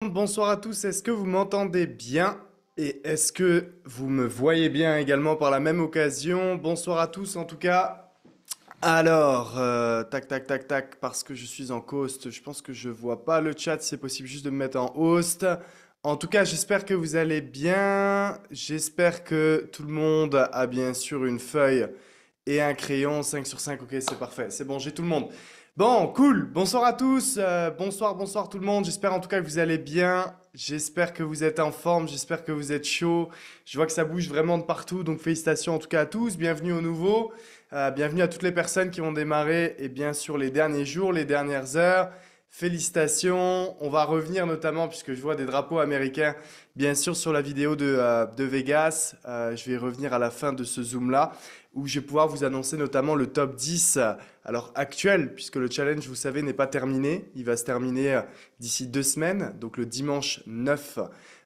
Bonsoir à tous, est-ce que vous m'entendez bien? Et est-ce que vous me voyez bien également par la même occasion? Bonsoir à tous en tout cas. Alors, tac tac tac tac, parce que je suis en host, je pense que je vois pas le chat, c'est possible juste de me mettre en host. En tout cas, j'espère que vous allez bien. J'espère que tout le monde a bien sûr une feuille et un crayon. 5 sur 5, ok, c'est parfait. C'est bon, j'ai tout le monde. Bon, cool. Bonsoir à tous. Bonsoir, bonsoir tout le monde. J'espère en tout cas que vous allez bien. J'espère que vous êtes en forme. J'espère que vous êtes chaud. Je vois que ça bouge vraiment de partout. Donc félicitations en tout cas à tous. Bienvenue au nouveau. Bienvenue à toutes les personnes qui vont démarrer. Et bien sûr les derniers jours, les dernières heures. Félicitations. On va revenir notamment, puisque je vois des drapeaux américains, bien sûr sur la vidéo de Vegas. Je vais y revenir à la fin de ce zoom-là, où je vais pouvoir vous annoncer notamment le top 10 alors actuel, puisque le challenge, vous savez, n'est pas terminé. Il va se terminer d'ici 2 semaines, donc le dimanche 9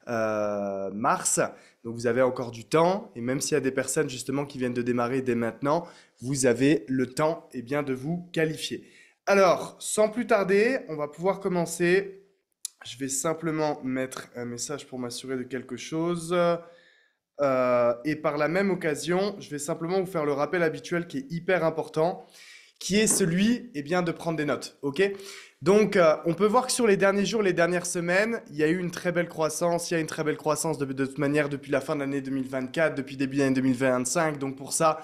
mars. Donc vous avez encore du temps, et même s'il y a des personnes justement qui viennent de démarrer dès maintenant, vous avez le temps bien, de vous qualifier. Alors, sans plus tarder, on va pouvoir commencer. Je vais simplement mettre un message pour m'assurer de quelque chose. Et par la même occasion, je vais simplement vous faire le rappel habituel qui est hyper important, qui est celui de prendre des notes. Ok? Donc, on peut voir que sur les derniers jours, les dernières semaines, il y a eu une très belle croissance. Il y a une très belle croissance de toute manière depuis la fin de l'année 2024, depuis début d'année 2025. Donc, pour ça,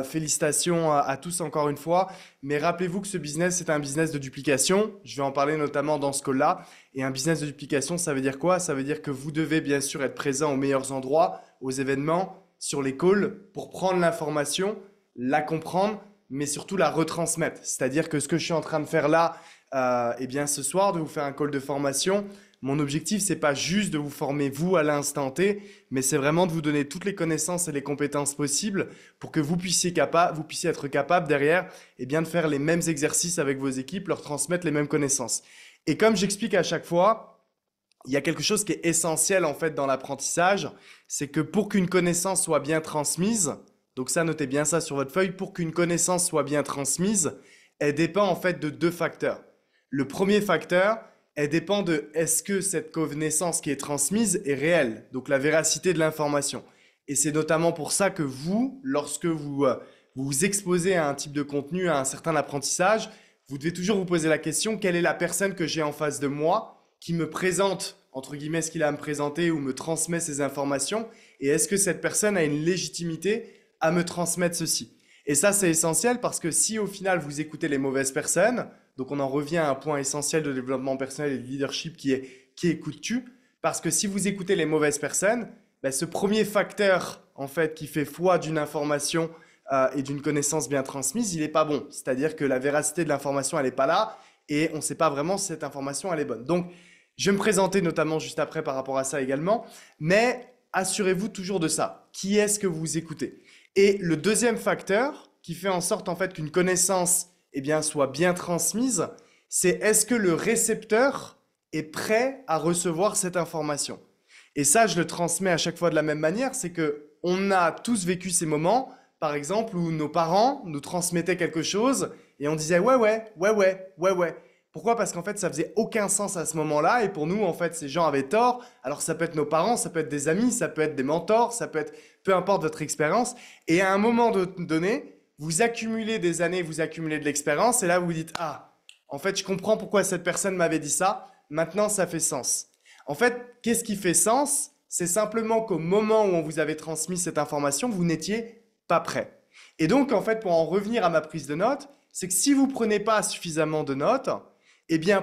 félicitations à tous encore une fois. Mais rappelez-vous que ce business, c'est un business de duplication. Je vais en parler notamment dans ce call-là. Et un business de duplication, ça veut dire quoi? Ça veut dire que vous devez bien sûr être présent aux meilleurs endroits, aux événements, sur les calls, pour prendre l'information, la comprendre, mais surtout la retransmettre. C'est-à-dire que ce que je suis en train de faire là, ce soir, de vous faire un call de formation, mon objectif, c'est pas juste de vous former vous à l'instant T, mais c'est vraiment de vous donner toutes les connaissances et les compétences possibles pour que vous puissiez être capable derrière, de faire les mêmes exercices avec vos équipes, leur transmettre les mêmes connaissances. Et comme j'explique à chaque fois, il y a quelque chose qui est essentiel en fait dans l'apprentissage, c'est que pour qu'une connaissance soit bien transmise, donc ça notez bien ça sur votre feuille, pour qu'une connaissance soit bien transmise, elle dépend en fait de deux facteurs. Le premier facteur, elle dépend de est-ce que cette connaissance qui est transmise est réelle, donc la véracité de l'information. Et c'est notamment pour ça que vous, lorsque vous vous exposez à un type de contenu, à un certain apprentissage, vous devez toujours vous poser la question, quelle est la personne que j'ai en face de moi qui me présente, entre guillemets, ce qu'il a à me présenter ou me transmet ces informations, et est-ce que cette personne a une légitimité à me transmettre ceci? Et ça, c'est essentiel parce que si au final vous écoutez les mauvaises personnes, donc on en revient à un point essentiel de développement personnel et de leadership qui écoutes-tu? Parce que si vous écoutez les mauvaises personnes, ce premier facteur en fait qui fait foi d'une information et d'une connaissance bien transmise, il n'est pas bon. C'est-à-dire que la véracité de l'information, elle n'est pas là et on ne sait pas vraiment si cette information, elle est bonne. Donc, je vais me présenter notamment juste après par rapport à ça également, mais assurez-vous toujours de ça. Qui est-ce que vous écoutez? Et le deuxième facteur qui fait en sorte en fait qu'une connaissance soit bien transmise, c'est est-ce que le récepteur est prêt à recevoir cette information? Et ça, je le transmets à chaque fois de la même manière, c'est que on a tous vécu ces moments, par exemple, où nos parents nous transmettaient quelque chose et on disait ouais, ouais, ouais, ouais, ouais, ouais. Pourquoi? Parce qu'en fait, ça faisait aucun sens à ce moment-là et pour nous, en fait, ces gens avaient tort. Alors, ça peut être nos parents, ça peut être des amis, ça peut être des mentors, ça peut être peu importe votre expérience. Et à un moment donné, vous accumulez des années, vous accumulez de l'expérience et là, vous vous dites, ah, en fait, je comprends pourquoi cette personne m'avait dit ça. Maintenant, ça fait sens. En fait, qu'est-ce qui fait sens? C'est simplement qu'au moment où on vous avait transmis cette information, vous n'étiez pas prêt. Et donc, en fait, pour en revenir à ma prise de notes, c'est que si vous prenez pas suffisamment de notes,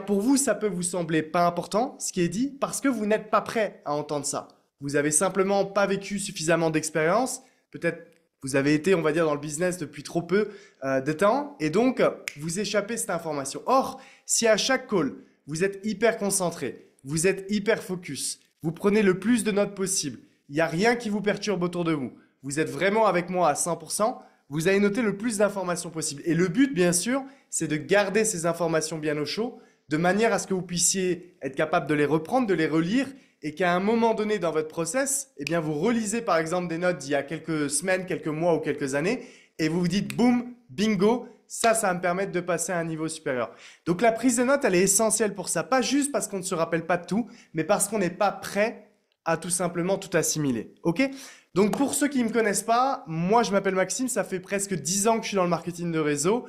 pour vous, ça peut vous sembler pas important, ce qui est dit, parce que vous n'êtes pas prêt à entendre ça. Vous avez simplement pas vécu suffisamment d'expérience. Peut-être vous avez été, on va dire, dans le business depuis trop peu de temps, et donc vous échappez cette information. Or, si à chaque call, vous êtes hyper concentré, vous êtes hyper focus, vous prenez le plus de notes possible, il n'y a rien qui vous perturbe autour de vous, vous êtes vraiment avec moi à 100%, vous allez noter le plus d'informations possible. Et le but, bien sûr, c'est de garder ces informations bien au chaud, de manière à ce que vous puissiez être capable de les reprendre, de les relire, et qu'à un moment donné dans votre process, vous relisez par exemple des notes d'il y a quelques semaines, quelques mois ou quelques années, et vous vous dites, boum, bingo, ça va me permettre de passer à un niveau supérieur. Donc la prise de notes, elle est essentielle pour ça. Pas juste parce qu'on ne se rappelle pas de tout, mais parce qu'on n'est pas prêt à tout simplement tout assimiler. OK? Donc pour ceux qui ne me connaissent pas, moi je m'appelle Maxime, ça fait presque 10 ans que je suis dans le marketing de réseau.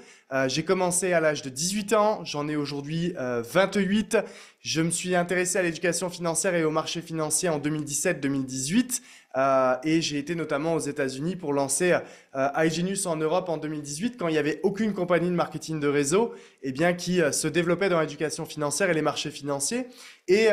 J'ai commencé à l'âge de 18 ans, j'en ai aujourd'hui 28. Je me suis intéressé à l'éducation financière et au marché financier en 2017-2018. Et j'ai été notamment aux États-Unis pour lancer iGenius en Europe en 2018 quand il n'y avait aucune compagnie de marketing de réseau qui se développait dans l'éducation financière et les marchés financiers. Et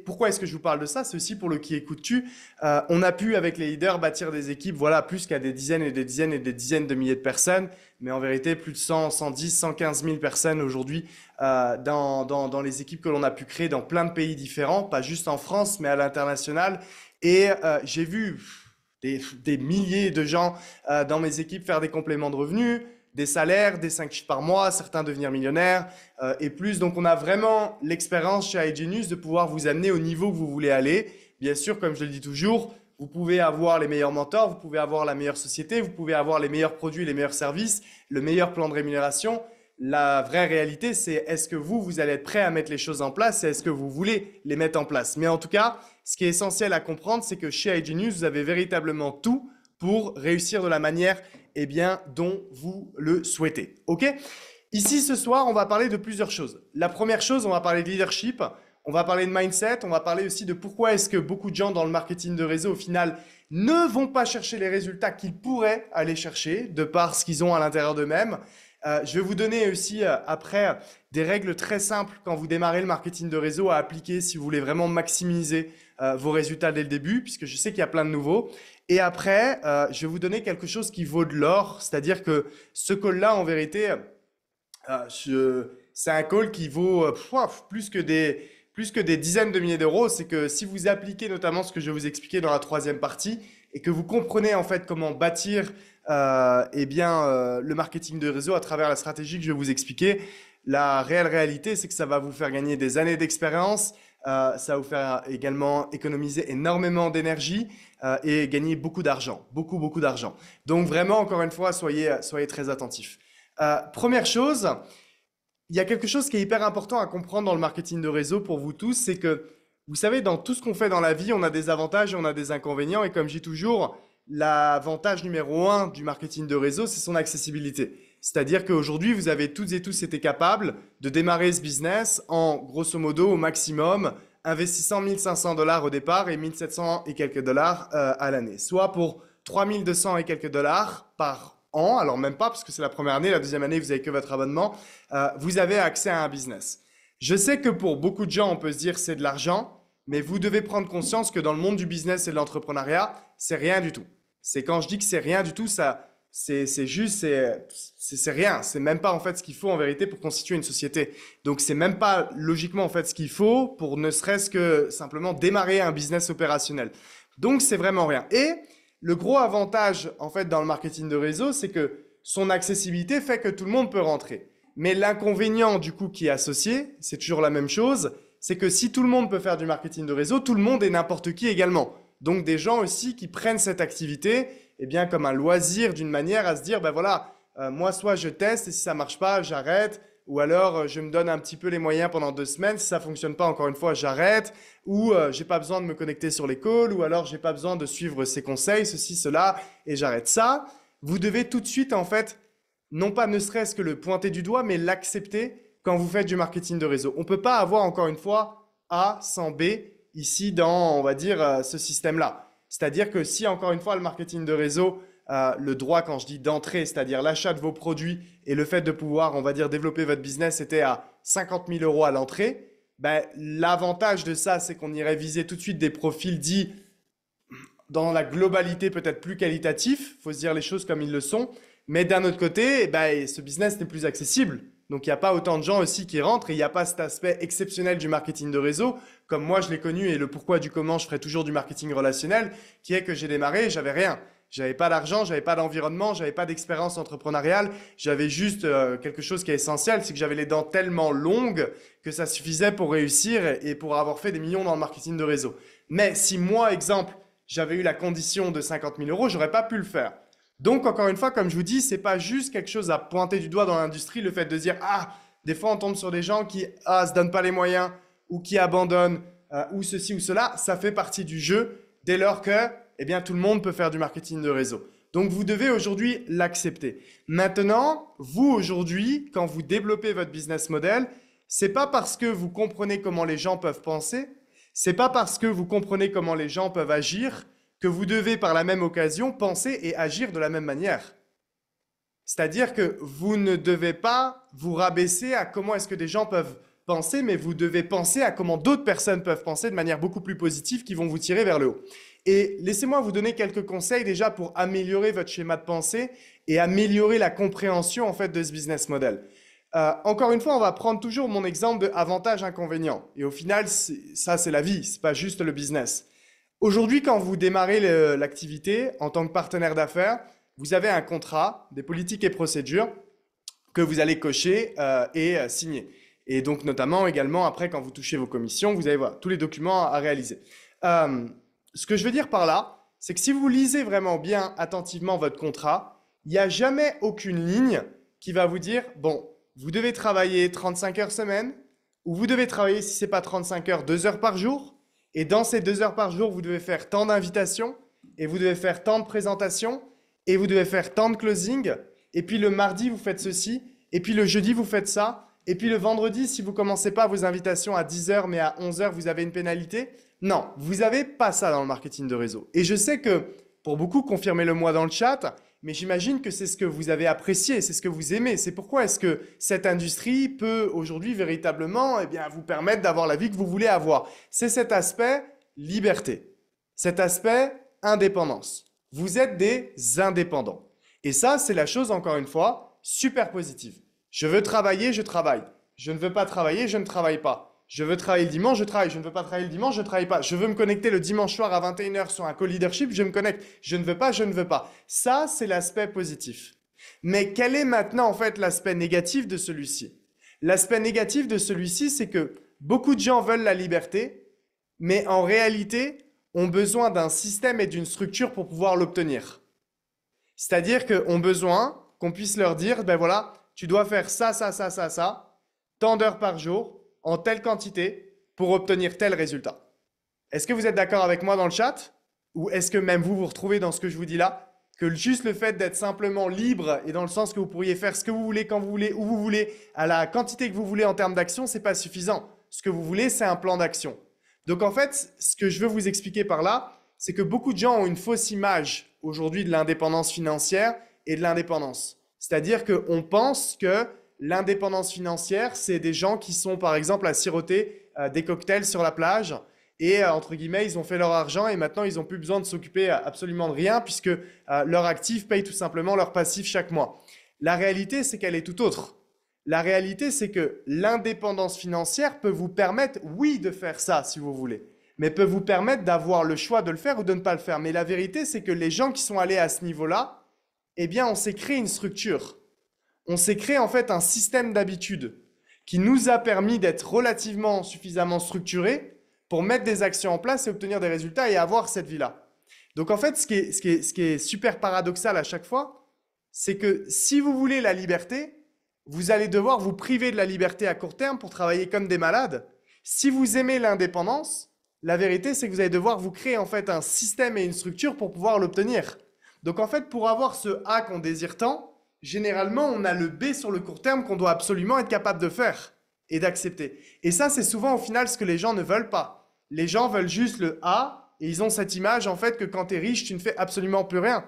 pourquoi est-ce que je vous parle de ça? C'est aussi pour le qui écoute-tu. On a pu, avec les leaders, bâtir des équipes, voilà, plus qu'à des dizaines et des dizaines et des dizaines de milliers de personnes, mais en vérité, plus de 100, 110, 115 000 personnes aujourd'hui dans les équipes que l'on a pu créer dans plein de pays différents, pas juste en France, mais à l'international. Et j'ai vu des milliers de gens dans mes équipes faire des compléments de revenus, des salaires, des 5 chiffres par mois, certains devenir millionnaires et plus. Donc, on a vraiment l'expérience chez iGenius de pouvoir vous amener au niveau que vous voulez aller. Bien sûr, comme je le dis toujours, vous pouvez avoir les meilleurs mentors, vous pouvez avoir la meilleure société, vous pouvez avoir les meilleurs produits, les meilleurs services, le meilleur plan de rémunération. La vraie réalité, c'est est-ce que vous allez être prêt à mettre les choses en place et est-ce que vous voulez les mettre en place. Mais en tout cas, ce qui est essentiel à comprendre, c'est que chez iGenius, vous avez véritablement tout pour réussir de la manière dont vous le souhaitez. OK? Ici, ce soir, on va parler de plusieurs choses. La première chose, on va parler de leadership, on va parler de mindset, on va parler aussi de pourquoi est-ce que beaucoup de gens dans le marketing de réseau, au final, ne vont pas chercher les résultats qu'ils pourraient aller chercher de par ce qu'ils ont à l'intérieur d'eux-mêmes. Je vais vous donner aussi après des règles très simples quand vous démarrez le marketing de réseau à appliquer si vous voulez vraiment maximiser vos résultats dès le début, puisque je sais qu'il y a plein de nouveaux. Et après, je vais vous donner quelque chose qui vaut de l'or, c'est-à-dire que ce call-là, en vérité, c'est un call qui vaut plus que des dizaines de milliers d'euros. C'est que si vous appliquez notamment ce que je vais vous expliquer dans la troisième partie et que vous comprenez en fait comment bâtir le marketing de réseau à travers la stratégie que je vais vous expliquer, la réelle réalité, c'est que ça va vous faire gagner des années d'expérience, ça va vous faire également économiser énormément d'énergie et gagner beaucoup d'argent, beaucoup d'argent. Donc vraiment, encore une fois, soyez très attentifs. Première chose, il y a quelque chose qui est hyper important à comprendre dans le marketing de réseau pour vous tous, c'est que vous savez, dans tout ce qu'on fait dans la vie, on a des avantages et on a des inconvénients. Et comme je dis toujours, l'avantage numéro 1 du marketing de réseau, c'est son accessibilité. C'est-à-dire qu'aujourd'hui, vous avez toutes et tous été capables de démarrer ce business en, grosso modo, au maximum, investissant 1 500 $ au départ et 1 700 et quelques dollars à l'année. Soit pour 3 200 et quelques dollars par an, alors même pas, parce que c'est la première année, la deuxième année, vous avez que votre abonnement, vous avez accès à un business. Je sais que pour beaucoup de gens, on peut se dire c'est de l'argent, mais vous devez prendre conscience que dans le monde du business et de l'entrepreneuriat, c'est rien du tout. C'est quand je dis que c'est rien du tout, ça, c'est rien. C'est même pas en fait ce qu'il faut en vérité pour constituer une société. Donc c'est même pas logiquement en fait ce qu'il faut pour ne serait-ce que simplement démarrer un business opérationnel. Donc c'est vraiment rien. Et le gros avantage en fait dans le marketing de réseau, c'est que son accessibilité fait que tout le monde peut rentrer. Mais l'inconvénient du coup qui est associé, c'est toujours la même chose, c'est que si tout le monde peut faire du marketing de réseau, tout le monde est n'importe qui également. Donc des gens aussi qui prennent cette activité comme un loisir d'une manière à se dire, moi soit je teste et si ça marche pas, j'arrête, ou alors je me donne un petit peu les moyens pendant 2 semaines, si ça fonctionne pas encore une fois, j'arrête, ou j'ai pas besoin de me connecter sur les calls, ou alors j'ai pas besoin de suivre ces conseils, ceci, cela, et j'arrête ça. Vous devez tout de suite en fait, non pas ne serait-ce que le pointer du doigt, mais l'accepter quand vous faites du marketing de réseau. On ne peut pas avoir encore une fois A sans B ici dans, on va dire, ce système-là. C'est-à-dire que si encore une fois le marketing de réseau, le droit quand je dis d'entrée, c'est-à-dire l'achat de vos produits et le fait de pouvoir, on va dire, développer votre business était à 50 000 € à l'entrée, l'avantage de ça, c'est qu'on irait viser tout de suite des profils dits dans la globalité peut-être plus qualitatifs, il faut se dire les choses comme ils le sont, mais d'un autre côté, ce business n'est plus accessible. Donc, il n'y a pas autant de gens aussi qui rentrent et il n'y a pas cet aspect exceptionnel du marketing de réseau, comme moi je l'ai connu et le pourquoi du comment je ferai toujours du marketing relationnel, qui est que j'ai démarré, j'avais rien. J'avais pas d'argent, j'avais pas d'environnement, j'avais pas d'expérience entrepreneuriale, j'avais juste quelque chose qui est essentiel, c'est que j'avais les dents tellement longues que ça suffisait pour réussir et pour avoir fait des millions dans le marketing de réseau. Mais si moi, exemple, j'avais eu la condition de 50 000 €, j'aurais pas pu le faire. Donc, encore une fois, comme je vous dis, c'est pas juste quelque chose à pointer du doigt dans l'industrie, le fait de dire, ah, des fois on tombe sur des gens qui, se donnent pas les moyens, ou qui abandonnent, ou ceci ou cela, ça fait partie du jeu, dès lors que, eh bien, tout le monde peut faire du marketing de réseau. Donc, vous devez aujourd'hui l'accepter. Maintenant, vous aujourd'hui, quand vous développez votre business model, c'est pas parce que vous comprenez comment les gens peuvent penser, c'est pas parce que vous comprenez comment les gens peuvent agir que vous devez par la même occasion penser et agir de la même manière. C'est-à-dire que vous ne devez pas vous rabaisser à comment est-ce que des gens peuvent penser, mais vous devez penser à comment d'autres personnes peuvent penser de manière beaucoup plus positive qui vont vous tirer vers le haut. Et laissez-moi vous donner quelques conseils déjà pour améliorer votre schéma de pensée et améliorer la compréhension en fait de ce business model. Encore une fois, on va prendre toujours mon exemple de avantage-inconvénient. Et au final, ça c'est la vie, c'est pas juste le business. Aujourd'hui, quand vous démarrez l'activité en tant que partenaire d'affaires, vous avez un contrat, des politiques et procédures que vous allez cocher et signer. Et donc, notamment également, après, quand vous touchez vos commissions, vous avez voilà, tous les documents à réaliser. Ce que je veux dire par là, c'est que si vous lisez vraiment bien attentivement votre contrat, il n'y a jamais aucune ligne qui va vous dire, bon, vous devez travailler 35 heures semaine, ou vous devez travailler, si ce n'est pas 35 heures, 2 heures par jour, et dans ces 2 heures par jour, vous devez faire tant d'invitations, et vous devez faire tant de présentations, et vous devez faire tant de closing, et puis le mardi, vous faites ceci, et puis le jeudi, vous faites ça, et puis le vendredi, si vous ne commencez pas vos invitations à 10 heures, mais à 11 heures, vous avez une pénalité. Non, vous n'avez pas ça dans le marketing de réseau. Et je sais que, pour beaucoup, confirmez-le moi dans le chat, mais j'imagine que c'est ce que vous avez apprécié, c'est ce que vous aimez. C'est pourquoi est-ce que cette industrie peut aujourd'hui véritablement vous permettre d'avoir la vie que vous voulez avoir. C'est cet aspect liberté, cet aspect indépendance. Vous êtes des indépendants. Et ça, c'est la chose, encore une fois, super positive. Je veux travailler, je travaille. Je ne veux pas travailler, je ne travaille pas. Je veux travailler le dimanche, je travaille. Je ne veux pas travailler le dimanche, je ne travaille pas. Je veux me connecter le dimanche soir à 21 h sur un call leadership, je me connecte. Je ne veux pas, je ne veux pas. Ça, c'est l'aspect positif. Mais quel est maintenant en fait l'aspect négatif de celui-ci? L'aspect négatif de celui-ci, c'est que beaucoup de gens veulent la liberté, mais en réalité, ont besoin d'un système et d'une structure pour pouvoir l'obtenir. C'est-à-dire qu'ont besoin qu'on puisse leur dire, ben voilà, tu dois faire ça, ça, ça, ça, ça, tant d'heures par jour, en telle quantité, pour obtenir tel résultat. Est-ce que vous êtes d'accord avec moi dans le chat? Ou est-ce que même vous vous retrouvez dans ce que je vous dis là? Que juste le fait d'être simplement libre, et dans le sens que vous pourriez faire ce que vous voulez, quand vous voulez, où vous voulez, à la quantité que vous voulez en termes d'action, c'est pas suffisant. Ce que vous voulez, c'est un plan d'action. Donc en fait, ce que je veux vous expliquer par là, c'est que beaucoup de gens ont une fausse image aujourd'hui de l'indépendance financière et de l'indépendance. C'est-à-dire qu'on pense que l'indépendance financière, c'est des gens qui sont par exemple à siroter des cocktails sur la plage et entre guillemets, ils ont fait leur argent et maintenant ils n'ont plus besoin de s'occuper absolument de rien puisque leur actif paye tout simplement leur passif chaque mois. La réalité, c'est qu'elle est tout autre. La réalité, c'est que l'indépendance financière peut vous permettre, oui, de faire ça si vous voulez, mais peut vous permettre d'avoir le choix de le faire ou de ne pas le faire. Mais la vérité, c'est que les gens qui sont allés à ce niveau-là, eh bien, on s'est créé une structure. On s'est créé en fait un système d'habitude qui nous a permis d'être relativement suffisamment structurés pour mettre des actions en place et obtenir des résultats et avoir cette vie-là. Donc en fait, ce qui est super paradoxal à chaque fois, c'est que si vous voulez la liberté, vous allez devoir vous priver de la liberté à court terme pour travailler comme des malades. Si vous aimez l'indépendance, la vérité, c'est que vous allez devoir vous créer en fait un système et une structure pour pouvoir l'obtenir. Donc en fait, pour avoir ce A qu'on désire tant, généralement, on a le B sur le court terme qu'on doit absolument être capable de faire et d'accepter. Et ça, c'est souvent au final ce que les gens ne veulent pas. Les gens veulent juste le A et ils ont cette image en fait que quand tu es riche, tu ne fais absolument plus rien.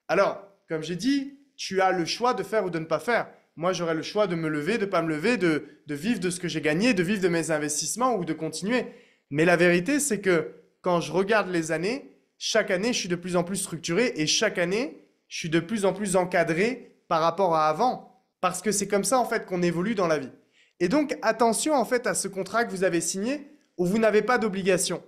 Alors, comme j'ai dit, tu as le choix de faire ou de ne pas faire. Moi, j'aurais le choix de me lever, de ne pas me lever, de vivre de ce que j'ai gagné, de vivre de mes investissements ou de continuer. Mais la vérité, c'est que quand je regarde les années, chaque année, je suis de plus en plus structuré et chaque année, je suis de plus en plus encadré par rapport à avant. Parce que c'est comme ça, en fait, qu'on évolue dans la vie. Et donc, attention, en fait, à ce contrat que vous avez signé où vous n'avez pas d'obligation.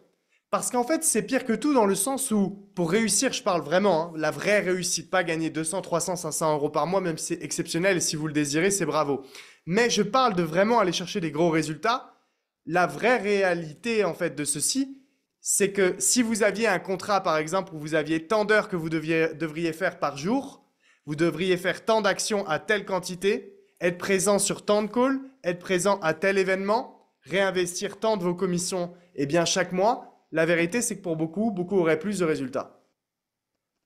Parce qu'en fait, c'est pire que tout dans le sens où, pour réussir, je parle vraiment, hein, la vraie réussite, pas gagner 200, 300, 500 euros par mois, même si c'est exceptionnel et si vous le désirez, c'est bravo. Mais je parle de vraiment aller chercher des gros résultats. La vraie réalité, en fait, de ceci, c'est que si vous aviez un contrat, par exemple, où vous aviez tant d'heures que vous devriez faire par jour, vous devriez faire tant d'actions à telle quantité, être présent sur tant de calls, être présent à tel événement, réinvestir tant de vos commissions chaque mois. La vérité, c'est que pour beaucoup, beaucoup auraient plus de résultats.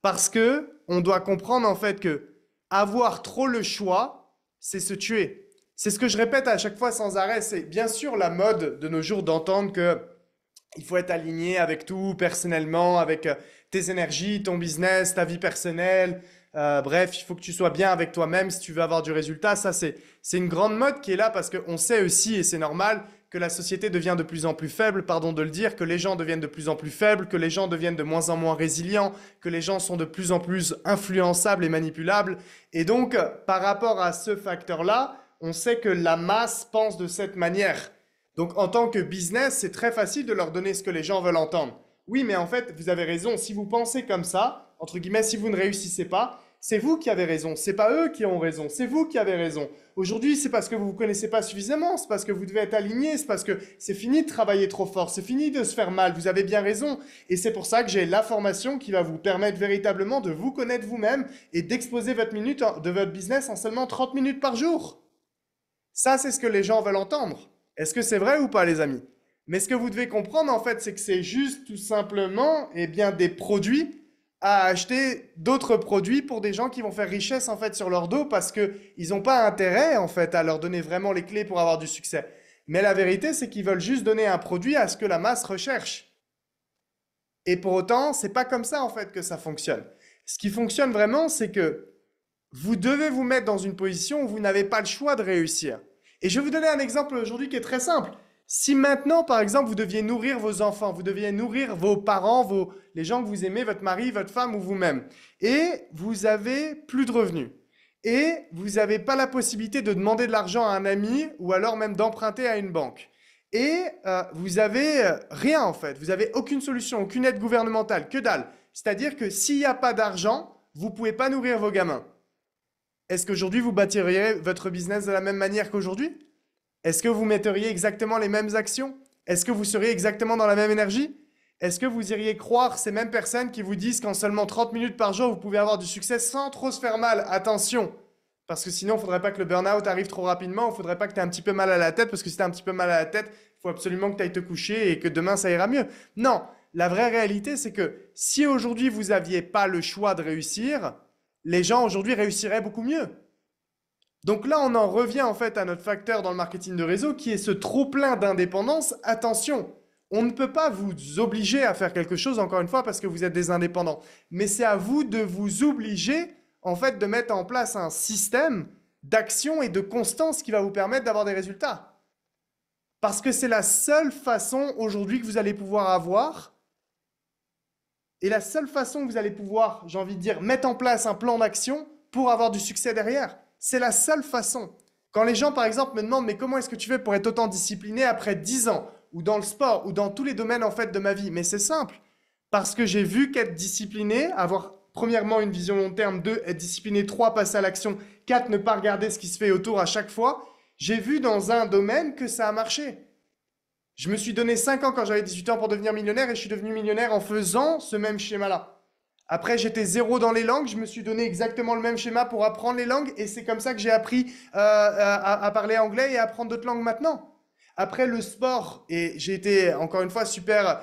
Parce que on doit comprendre en fait que avoir trop le choix, c'est se tuer. C'est ce que je répète à chaque fois sans arrêt. C'est bien sûr la mode de nos jours d'entendre que il faut être aligné avec tout, personnellement, avec tes énergies, ton business, ta vie personnelle. Bref, il faut que tu sois bien avec toi-même si tu veux avoir du résultat. Ça, c'est une grande mode qui est là parce qu'on sait aussi, et c'est normal, que la société devient de plus en plus faible, pardon de le dire, que les gens deviennent de plus en plus faibles, que les gens deviennent de moins en moins résilients, que les gens sont de plus en plus influençables et manipulables. Et donc, par rapport à ce facteur-là, on sait que la masse pense de cette manière. Donc, en tant que business, c'est très facile de leur donner ce que les gens veulent entendre. Oui, mais en fait, vous avez raison. Si vous pensez comme ça, entre guillemets, si vous ne réussissez pas, c'est vous qui avez raison. C'est pas eux qui ont raison. C'est vous qui avez raison. Aujourd'hui, c'est parce que vous ne vous connaissez pas suffisamment. C'est parce que vous devez être aligné. C'est parce que c'est fini de travailler trop fort. C'est fini de se faire mal. Vous avez bien raison. Et c'est pour ça que j'ai la formation qui va vous permettre véritablement de vous connaître vous-même et d'exposer votre minute de votre business en seulement 30 minutes par jour. Ça, c'est ce que les gens veulent entendre. Est-ce que c'est vrai ou pas, les amis? Mais ce que vous devez comprendre, en fait, c'est que c'est juste tout simplement des produits à acheter d'autres produits pour des gens qui vont faire richesse, en fait, sur leur dos parce qu'ils n'ont pas intérêt, en fait, à leur donner vraiment les clés pour avoir du succès. Mais la vérité, c'est qu'ils veulent juste donner un produit à ce que la masse recherche. Et pour autant, c'est pas comme ça, en fait, que ça fonctionne. Ce qui fonctionne vraiment, c'est que vous devez vous mettre dans une position où vous n'avez pas le choix de réussir. Et je vais vous donner un exemple aujourd'hui qui est très simple. Si maintenant, par exemple, vous deviez nourrir vos enfants, vous deviez nourrir vos parents, les gens que vous aimez, votre mari, votre femme ou vous-même, et vous avez plus de revenus, et vous n'avez pas la possibilité de demander de l'argent à un ami ou alors même d'emprunter à une banque, et vous avez rien en fait, vous n'avez aucune solution, aucune aide gouvernementale, que dalle. C'est-à-dire que s'il n'y a pas d'argent, vous ne pouvez pas nourrir vos gamins. Est-ce qu'aujourd'hui vous bâtiriez votre business de la même manière qu'aujourd'hui? Est-ce que vous metteriez exactement les mêmes actions? Est-ce que vous seriez exactement dans la même énergie? Est-ce que vous iriez croire ces mêmes personnes qui vous disent qu'en seulement 30 minutes par jour, vous pouvez avoir du succès sans trop se faire mal? Attention, parce que sinon, il ne faudrait pas que le burn-out arrive trop rapidement, il ne faudrait pas que tu aies un petit peu mal à la tête, parce que si tu as un petit peu mal à la tête, il faut absolument que tu ailles te coucher et que demain, ça ira mieux. Non, la vraie réalité, c'est que si aujourd'hui, vous n'aviez pas le choix de réussir, les gens aujourd'hui réussiraient beaucoup mieux. Donc là, on en revient en fait à notre facteur dans le marketing de réseau qui est ce trop-plein d'indépendance. Attention, on ne peut pas vous obliger à faire quelque chose, encore une fois, parce que vous êtes des indépendants. Mais c'est à vous de vous obliger, en fait, de mettre en place un système d'action et de constance qui va vous permettre d'avoir des résultats. Parce que c'est la seule façon aujourd'hui que vous allez pouvoir avoir, et la seule façon que vous allez pouvoir, j'ai envie de dire, mettre en place un plan d'action pour avoir du succès derrière. C'est la seule façon. Quand les gens, par exemple, me demandent « Mais comment est-ce que tu fais pour être autant discipliné après 10 ans ?» ou dans le sport, ou dans tous les domaines en fait de ma vie. Mais c'est simple. Parce que j'ai vu qu'être discipliné, avoir premièrement une vision long terme, 2, être discipliné, 3, passer à l'action, 4, ne pas regarder ce qui se fait autour à chaque fois, j'ai vu dans un domaine que ça a marché. Je me suis donné 5 ans quand j'avais 18 ans pour devenir millionnaire et je suis devenu millionnaire en faisant ce même schéma-là. Après, j'étais zéro dans les langues, je me suis donné exactement le même schéma pour apprendre les langues et c'est comme ça que j'ai appris à parler anglais et à apprendre d'autres langues maintenant. Après le sport, et j'ai été encore une fois super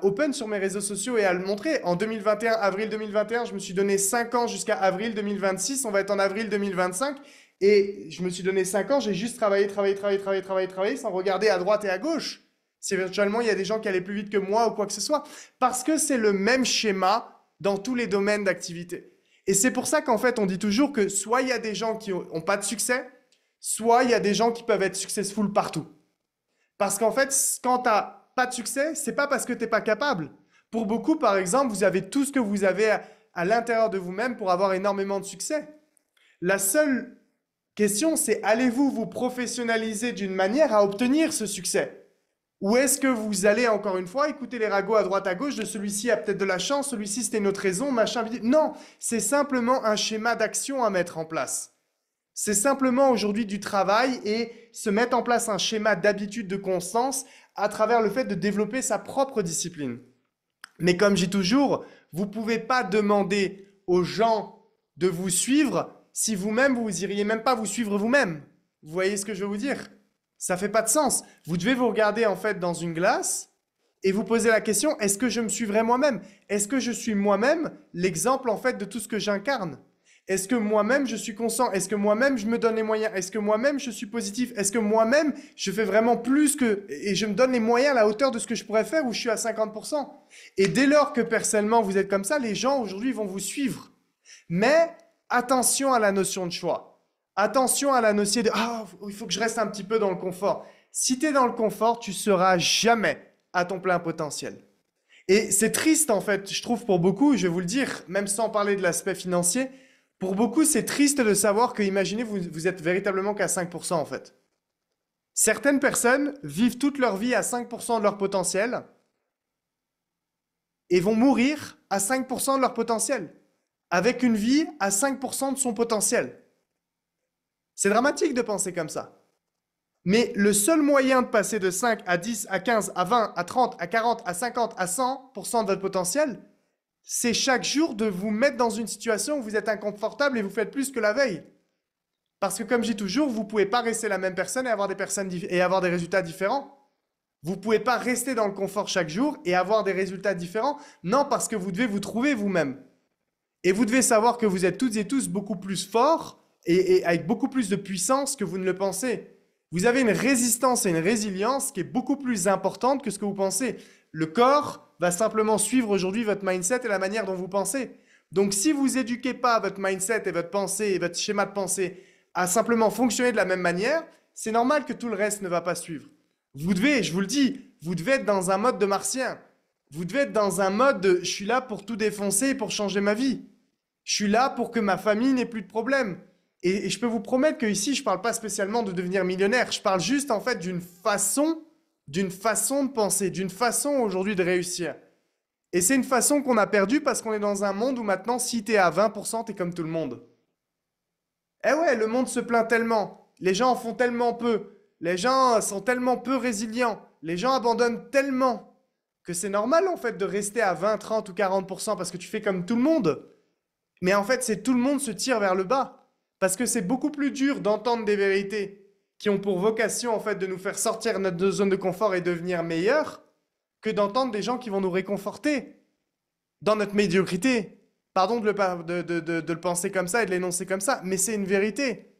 open sur mes réseaux sociaux et à le montrer. En 2021, avril 2021, je me suis donné 5 ans jusqu'à avril 2026, on va être en avril 2025 et je me suis donné 5 ans, j'ai juste travaillé sans regarder à droite et à gauche. Si éventuellement il y a des gens qui allaient plus vite que moi ou quoi que ce soit. Parce que c'est le même schéma dans tous les domaines d'activité. Et c'est pour ça qu'en fait, on dit toujours que soit il y a des gens qui n'ont pas de succès, soit il y a des gens qui peuvent être successful partout. Parce qu'en fait, quand tu n'as pas de succès, c'est pas parce que tu n'es pas capable. Pour beaucoup, par exemple, vous avez tout ce que vous avez à l'intérieur de vous-même pour avoir énormément de succès. La seule question, c'est allez-vous vous professionnaliser d'une manière à obtenir ce succès? Ou est-ce que vous allez, encore une fois, écouter les ragots à droite à gauche de celui-ci a peut-être de la chance, celui-ci c'était notre raison, machin. Non, c'est simplement un schéma d'action à mettre en place. C'est simplement aujourd'hui du travail et se mettre en place un schéma d'habitude de constance à travers le fait de développer sa propre discipline. Mais comme je dis toujours, vous ne pouvez pas demander aux gens de vous suivre si vous-même, vous iriez même pas vous suivre vous-même. Vous voyez ce que je veux vous dire? Ça fait pas de sens. Vous devez vous regarder en fait dans une glace et vous poser la question, est-ce que je me suivrai moi-même? Est-ce que je suis moi-même l'exemple en fait de tout ce que j'incarne? Est-ce que moi-même je suis conscient? Est-ce que moi-même je me donne les moyens? Est-ce que moi-même je suis positif? Est-ce que moi-même je fais vraiment plus que... et je me donne les moyens à la hauteur de ce que je pourrais faire ou je suis à 50%? Et dès lors que personnellement vous êtes comme ça, les gens aujourd'hui vont vous suivre. Mais attention à la notion de choix. Attention à la notion de ah, il faut que je reste un petit peu dans le confort. Si tu es dans le confort, tu seras jamais à ton plein potentiel. Et c'est triste en fait, je trouve pour beaucoup, je vais vous le dire, même sans parler de l'aspect financier, pour beaucoup c'est triste de savoir que, imaginez, vous êtes véritablement qu'à 5% en fait. Certaines personnes vivent toute leur vie à 5% de leur potentiel et vont mourir à 5% de leur potentiel, avec une vie à 5% de son potentiel. C'est dramatique de penser comme ça. Mais le seul moyen de passer de 5 à 10, à 15, à 20, à 30, à 40, à 50, à 100% de votre potentiel, c'est chaque jour de vous mettre dans une situation où vous êtes inconfortable et vous faites plus que la veille. Parce que comme je dis toujours, vous ne pouvez pas rester la même personne et avoir des résultats différents. Vous ne pouvez pas rester dans le confort chaque jour et avoir des résultats différents. Non, parce que vous devez vous trouver vous-même. Et vous devez savoir que vous êtes toutes et tous beaucoup plus forts et avec beaucoup plus de puissance que vous ne le pensez. Vous avez une résistance et une résilience qui est beaucoup plus importante que ce que vous pensez. Le corps va simplement suivre aujourd'hui votre mindset et la manière dont vous pensez. Donc si vous n'éduquez pas votre mindset et votre pensée et votre schéma de pensée à simplement fonctionner de la même manière, c'est normal que tout le reste ne va pas suivre. Vous devez, je vous le dis, vous devez être dans un mode de martien. Vous devez être dans un mode de je suis là pour tout défoncer et pour changer ma vie. Je suis là pour que ma famille n'ait plus de problèmes. Et je peux vous promettre que ici, je ne parle pas spécialement de devenir millionnaire. Je parle juste en fait d'une façon de penser, d'une façon aujourd'hui de réussir. Et c'est une façon qu'on a perdue parce qu'on est dans un monde où maintenant, si tu es à 20%, tu es comme tout le monde. Eh ouais, le monde se plaint tellement. Les gens en font tellement peu. Les gens sont tellement peu résilients. Les gens abandonnent tellement que c'est normal en fait de rester à 20, 30 ou 40% parce que tu fais comme tout le monde. Mais en fait, c'est tout le monde se tire vers le bas. Parce que c'est beaucoup plus dur d'entendre des vérités qui ont pour vocation en fait de nous faire sortir de notre zone de confort et devenir meilleurs que d'entendre des gens qui vont nous réconforter dans notre médiocrité. Pardon de le penser comme ça et de l'énoncer comme ça, mais c'est une vérité.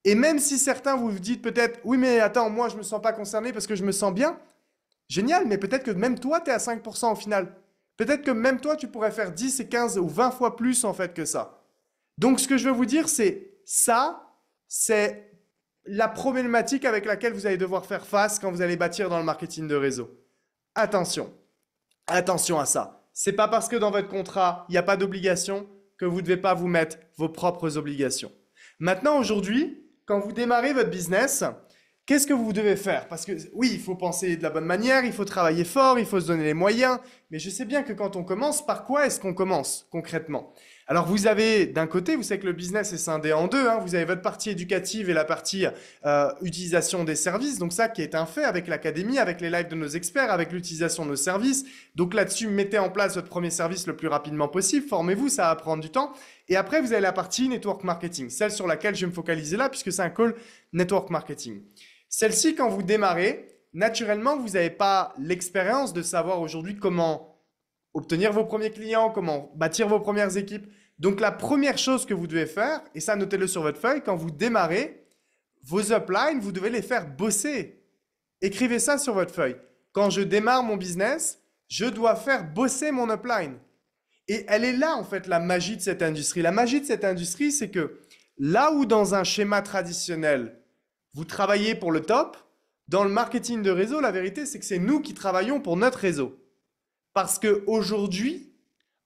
Et même si certains vous dites peut-être, oui mais attends, moi je ne me sens pas concerné parce que je me sens bien, génial, mais peut-être que même toi tu es à 5% au final. Peut-être que même toi tu pourrais faire 10 et 15 ou 20 fois plus en fait que ça. Donc, ce que je veux vous dire, c'est la problématique avec laquelle vous allez devoir faire face quand vous allez bâtir dans le marketing de réseau. Attention, attention à ça. C'est pas parce que dans votre contrat, il n'y a pas d'obligation que vous ne devez pas vous mettre vos propres obligations. Maintenant, aujourd'hui, quand vous démarrez votre business, qu'est-ce que vous devez faire? Parce que oui, il faut penser de la bonne manière, il faut travailler fort, il faut se donner les moyens, mais je sais bien que quand on commence, par quoi est-ce qu'on commence concrètement? Alors vous avez d'un côté, vous savez que le business est scindé en deux, hein, vous avez votre partie éducative et la partie utilisation des services, donc ça qui est un fait avec l'académie, avec les lives de nos experts, avec l'utilisation de nos services. Donc là-dessus, mettez en place votre premier service le plus rapidement possible, formez-vous, ça va prendre du temps. Et après, vous avez la partie network marketing, celle sur laquelle je vais me focaliser là puisque c'est un call network marketing. Celle-ci, quand vous démarrez, naturellement, vous n'avez pas l'expérience de savoir aujourd'hui comment obtenir vos premiers clients, comment bâtir vos premières équipes. Donc, la première chose que vous devez faire, et ça, notez-le sur votre feuille, quand vous démarrez, vos uplines, vous devez les faire bosser. Écrivez ça sur votre feuille. Quand je démarre mon business, je dois faire bosser mon upline. Et elle est là, en fait, la magie de cette industrie. La magie de cette industrie, c'est que là où dans un schéma traditionnel, vous travaillez pour le top, dans le marketing de réseau, la vérité, c'est que c'est nous qui travaillons pour notre réseau. Parce qu'aujourd'hui,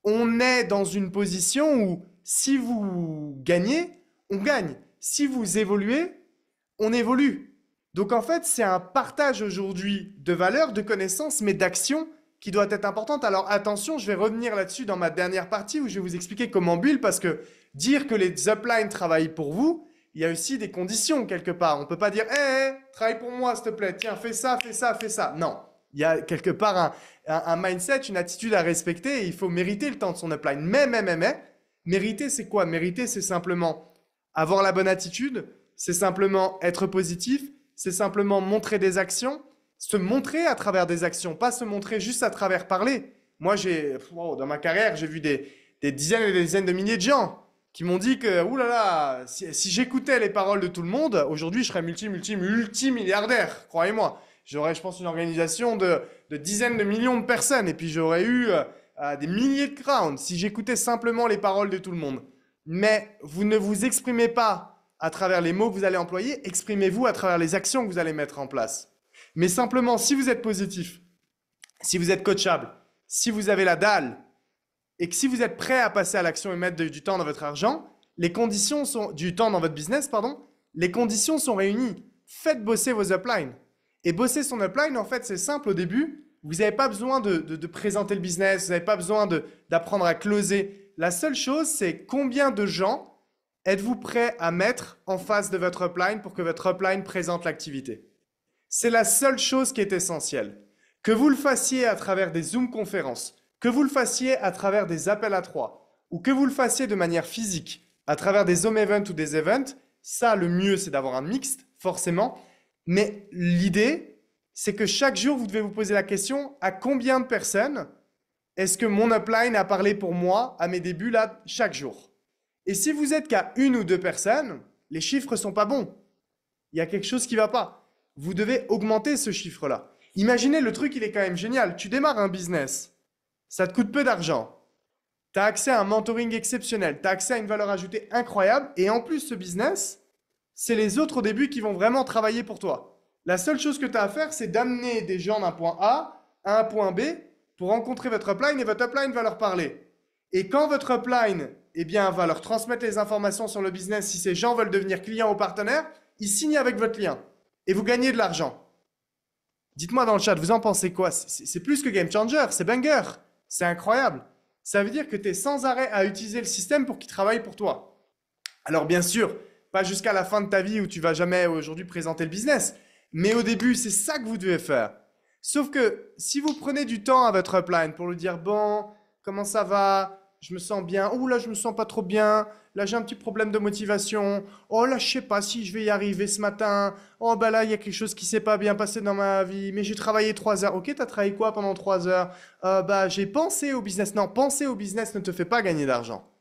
on est dans une position où si vous gagnez, on gagne. Si vous évoluez, on évolue. Donc en fait, c'est un partage aujourd'hui de valeurs, de connaissances, mais d'actions qui doit être importante. Alors attention, je vais revenir là-dessus dans ma dernière partie où je vais vous expliquer comment build, parce que dire que les uplines travaillent pour vous, il y a aussi des conditions quelque part. On ne peut pas dire hey, travaille pour moi s'il te plaît, tiens, fais ça, fais ça, fais ça. Non, il y a quelque part un mindset, une attitude à respecter et il faut mériter le temps de son upline. Mériter, c'est quoi? Mériter, c'est simplement avoir la bonne attitude, c'est simplement être positif, c'est simplement montrer des actions, se montrer à travers des actions, pas se montrer juste à travers parler. Moi, dans ma carrière, j'ai vu des dizaines et des dizaines de milliers de gens qui m'ont dit que, oulala, si j'écoutais les paroles de tout le monde, aujourd'hui, je serais multimilliardaire, croyez-moi. J'aurais, je pense, une organisation de dizaines de millions de personnes et puis j'aurais eu des milliers de crowns si j'écoutais simplement les paroles de tout le monde. Mais vous ne vous exprimez pas à travers les mots que vous allez employer, exprimez-vous à travers les actions que vous allez mettre en place. Mais simplement, si vous êtes positif, si vous êtes coachable, si vous avez la dalle, et que si vous êtes prêt à passer à l'action et mettre du temps dans votre argent, les conditions sont du temps dans votre business, pardon, les conditions sont réunies. Faites bosser vos uplines. Et bosser son upline, en fait, c'est simple au début. Vous n'avez pas besoin de présenter le business, vous n'avez pas besoin d'apprendre à closer. La seule chose, c'est combien de gens êtes-vous prêt à mettre en face de votre upline pour que votre upline présente l'activité. C'est la seule chose qui est essentielle. Que vous le fassiez à travers des Zoom conférences, que vous le fassiez à travers des appels à trois, ou que vous le fassiez de manière physique, à travers des home events ou des events, ça, le mieux, c'est d'avoir un mixte, forcément. Mais l'idée, c'est que chaque jour, vous devez vous poser la question, à combien de personnes est-ce que mon upline a parlé pour moi à mes débuts, là, chaque jour? Et si vous êtes qu'à une ou deux personnes, les chiffres ne sont pas bons. Il y a quelque chose qui ne va pas. Vous devez augmenter ce chiffre-là. Imaginez, le truc, il est quand même génial. Tu démarres un business. Ça te coûte peu d'argent. Tu as accès à un mentoring exceptionnel. Tu as accès à une valeur ajoutée incroyable. Et en plus, ce business, c'est les autres au début qui vont vraiment travailler pour toi. La seule chose que tu as à faire, c'est d'amener des gens d'un point A à un point B pour rencontrer votre upline et votre upline va leur parler. Et quand votre upline va leur transmettre les informations sur le business, si ces gens veulent devenir clients ou partenaires, ils signent avec votre lien et vous gagnez de l'argent. Dites-moi dans le chat, vous en pensez quoi? C'est plus que game changer, c'est banger, c'est incroyable. Ça veut dire que tu es sans arrêt à utiliser le système pour qu'il travaille pour toi. Alors bien sûr, pas jusqu'à la fin de ta vie où tu vas jamais aujourd'hui présenter le business, mais au début, c'est ça que vous devez faire. Sauf que si vous prenez du temps à votre upline pour lui dire « Bon, comment ça va? Je me sens bien. Oh là, je me sens pas trop bien. Là, j'ai un petit problème de motivation. Oh là, je sais pas si je vais y arriver ce matin. Oh bah là, il y a quelque chose qui s'est pas bien passé dans ma vie. Mais j'ai travaillé 3 heures. Ok, t'as travaillé quoi pendant 3 heures? Bah, j'ai pensé au business. Non, penser au business ne te fait pas gagner d'argent.